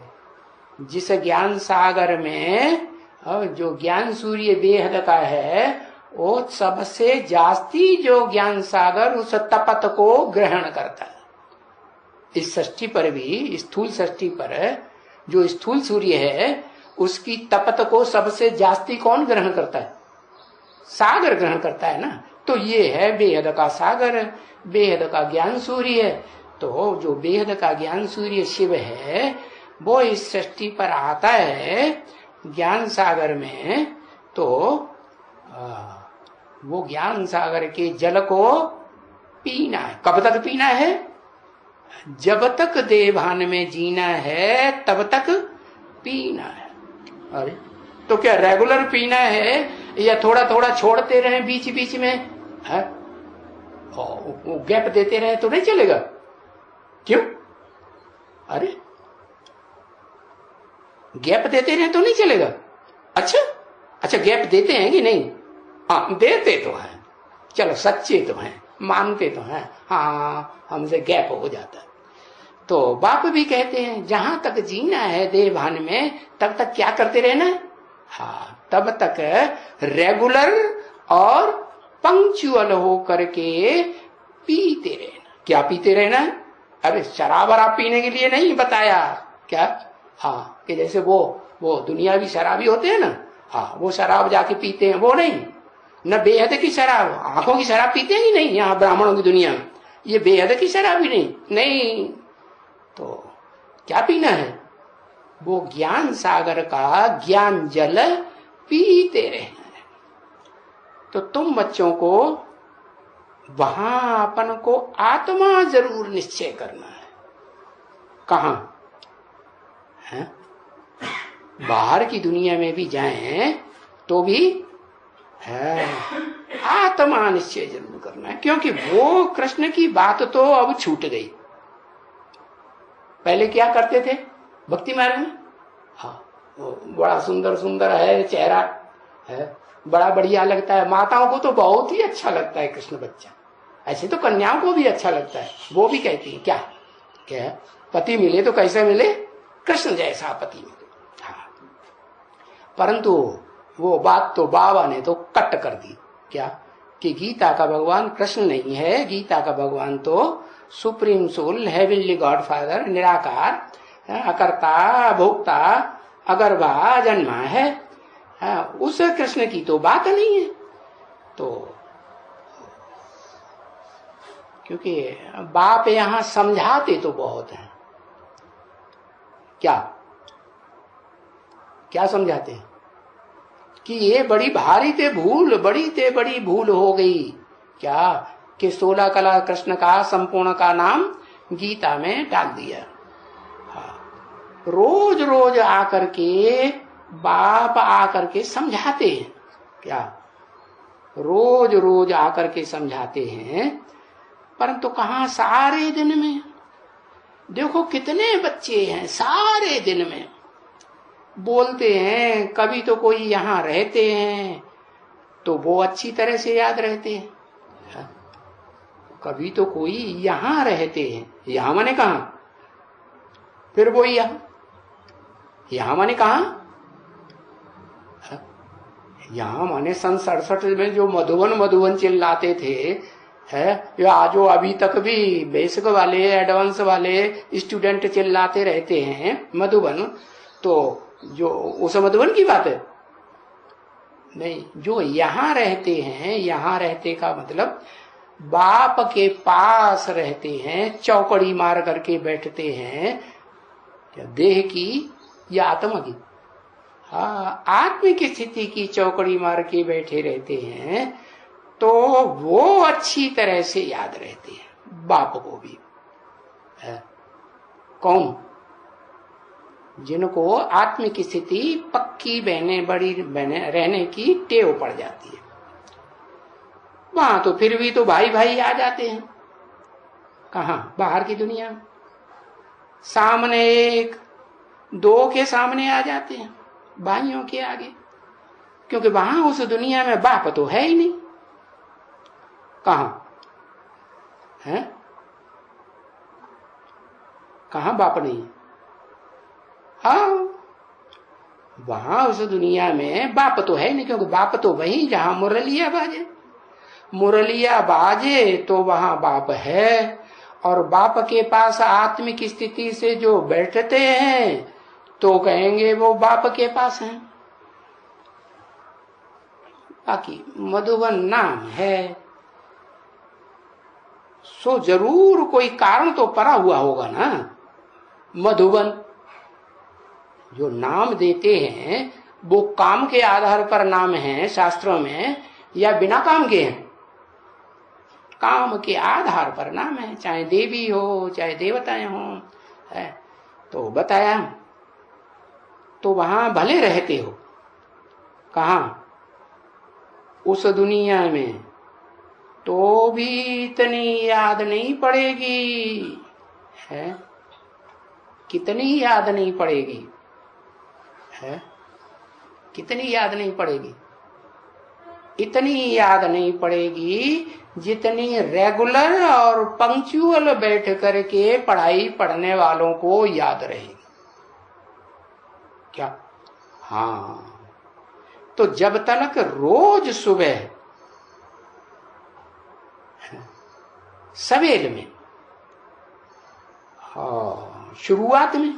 जिस ज्ञान सागर में जो ज्ञान सूर्य बेहद का है, वो सबसे जास्ती जो ज्ञान सागर उस तपत को ग्रहण करता है। इस षष्ठी पर भी, स्थूल षष्ठी पर जो स्थूल सूर्य है उसकी तपत को सबसे जास्ती कौन ग्रहण करता है? सागर ग्रहण करता है ना। तो ये है बेहद का सागर, बेहद का ज्ञान सूर्य। तो जो बेहद का ज्ञान सूर्य शिव है, वो इस सृष्टि पर आता है ज्ञान सागर में। तो वो ज्ञान सागर के जल को पीना है। कब तक पीना है? जब तक देवान में जीना है तब तक पीना है। अरे तो क्या रेगुलर पीना है या थोड़ा थोड़ा छोड़ते रहे बीच बीच में है? वो गैप देते रहे तो नहीं चलेगा। क्यों? अरे गैप देते रहे तो नहीं चलेगा। अच्छा अच्छा, गैप देते हैं कि नहीं? हाँ देते तो हैं, चलो सच्चे तो हैं, मानते तो हैं, हाँ हमसे गैप हो जाता है। तो बाप भी कहते हैं जहां तक जीना है देह भान में तब तक क्या करते रहना है? हाँ तब तक रेगुलर और पंक्चुअल हो करके पीते रहना। क्या पीते रहना है? अरे शराब वराब पीने के लिए नहीं बताया क्या? हाँ कि जैसे वो दुनियावी शराबी होते हैं ना, हाँ वो शराब जाके पीते हैं, वो नहीं। न बेहद की शराब, आंखों की शराब पीते हैं कि नहीं यहाँ ब्राह्मणों की दुनिया में? ये बेहद की शराब ही नहीं। तो क्या पीना है? वो ज्ञान सागर का ज्ञान जल पीते रहना है। तो तुम बच्चों को वहां अपन को आत्मा जरूर निश्चय करना है। कहां है? बाहर की दुनिया में भी जाएं तो भी है आत्मा निश्चय जरूर करना है, क्योंकि वो कृष्ण की बात तो अब छूट गई। पहले क्या करते थे भक्ति मार्ग में? हाँ बड़ा सुंदर सुंदर है चेहरा है, बड़ा बढ़िया लगता है, माताओं को तो बहुत ही अच्छा लगता है कृष्ण बच्चा, ऐसे तो कन्याओं को भी अच्छा लगता है। वो भी कहती है क्या क्या पति मिले तो कैसे मिले? कृष्ण जैसा पति मिले। हाँ परंतु वो बात तो बाबा ने तो कट कर दी। क्या कि गीता का भगवान कृष्ण नहीं है, गीता का भगवान तो supreme soul heavenly God father निराकार अकर्ता भोक्ता अगर्भा जन्मा है। उस कृष्ण की तो बात नहीं है। तो क्योंकि बाप यहां समझाते तो बहुत हैं। क्या क्या समझाते हैं? कि ये बड़ी भारी ते भूल, बड़ी ते बड़ी भूल हो गई। क्या कि 16 कला कृष्ण का संपूर्ण का नाम गीता में डाल दिया। हाँ। रोज रोज आकर के बाप आकर के समझाते हैं। क्या रोज रोज आकर के समझाते हैं, परंतु कहां सारे दिन में। देखो कितने बच्चे हैं सारे दिन में बोलते हैं। कभी तो कोई यहां रहते हैं तो वो अच्छी तरह से याद रहते हैं, कभी तो कोई यहां रहते हैं। यहां माने कहां? फिर वो यहां माने कहां? यहां माने सन 67 में जो मधुबन चिल्लाते थे है, या जो अभी तक भी बेसिक वाले एडवांस वाले स्टूडेंट चिल्लाते रहते हैं मधुबन, तो जो उस मधुबन की बात है नहीं। जो यहां रहते हैं, यहां रहते का मतलब बाप के पास रहते हैं, चौकड़ी मार करके बैठते हैं। क्या देह की या आत्मा की? हाँ आत्मिक स्थिति की चौकड़ी मार के बैठे रहते हैं, तो वो अच्छी तरह से याद रहते हैं बाप को भी है। कौन? जिनको आत्मिक स्थिति पक्की बड़ी रहने की टेव पड़ जाती है। वहां तो फिर भी तो भाई भाई आ जाते हैं। कहां? बाहर की दुनिया में सामने एक दो के सामने आ जाते हैं, भाइयों के आगे, क्योंकि वहां उस दुनिया में बाप तो है ही नहीं। कहां है? कहां बाप नहीं? हाँ वहां उस दुनिया में बाप तो है नहीं, क्योंकि बाप तो वही जहां मुरलिया बाजे। मुरलिया बाजे तो वहां बाप है, और बाप के पास आत्मिक स्थिति से जो बैठते हैं तो कहेंगे वो बाप के पास हैं। बाकी मधुबन नाम है, सो जरूर कोई कारण तो पड़ा हुआ होगा ना। मधुबन जो नाम देते हैं वो काम के आधार पर नाम है शास्त्रों में, या बिना काम के हैं? काम के आधार पर नाम है, चाहे देवी हो चाहे देवताएं हो है। तो बताया तो वहां भले रहते हो, कहां? उस दुनिया में तो भी इतनी याद नहीं पड़ेगी है। कितनी याद नहीं पड़ेगी? है, कितनी याद नहीं पड़ेगी? इतनी याद नहीं पड़ेगी जितनी रेगुलर और पंक्चुअल बैठ करके पढ़ाई पढ़ने वालों को याद रहेगी। क्या? हाँ, तो जब तक रोज सुबह सवेल में, हाँ, शुरुआत में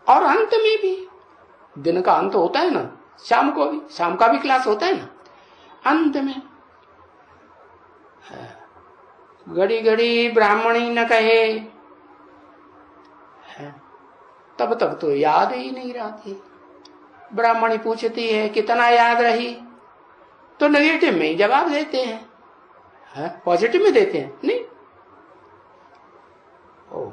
और अंत में भी, दिन का अंत होता है ना, शाम को भी, शाम का भी क्लास होता है ना, अंत में घड़ी घड़ी ब्राह्मणी न कहे, तब तक तो याद ही नहीं रहती। ब्राह्मणी पूछती है कितना याद रही, तो नेगेटिव में ही जवाब देते हैं, पॉजिटिव में देते हैं नहीं। ओ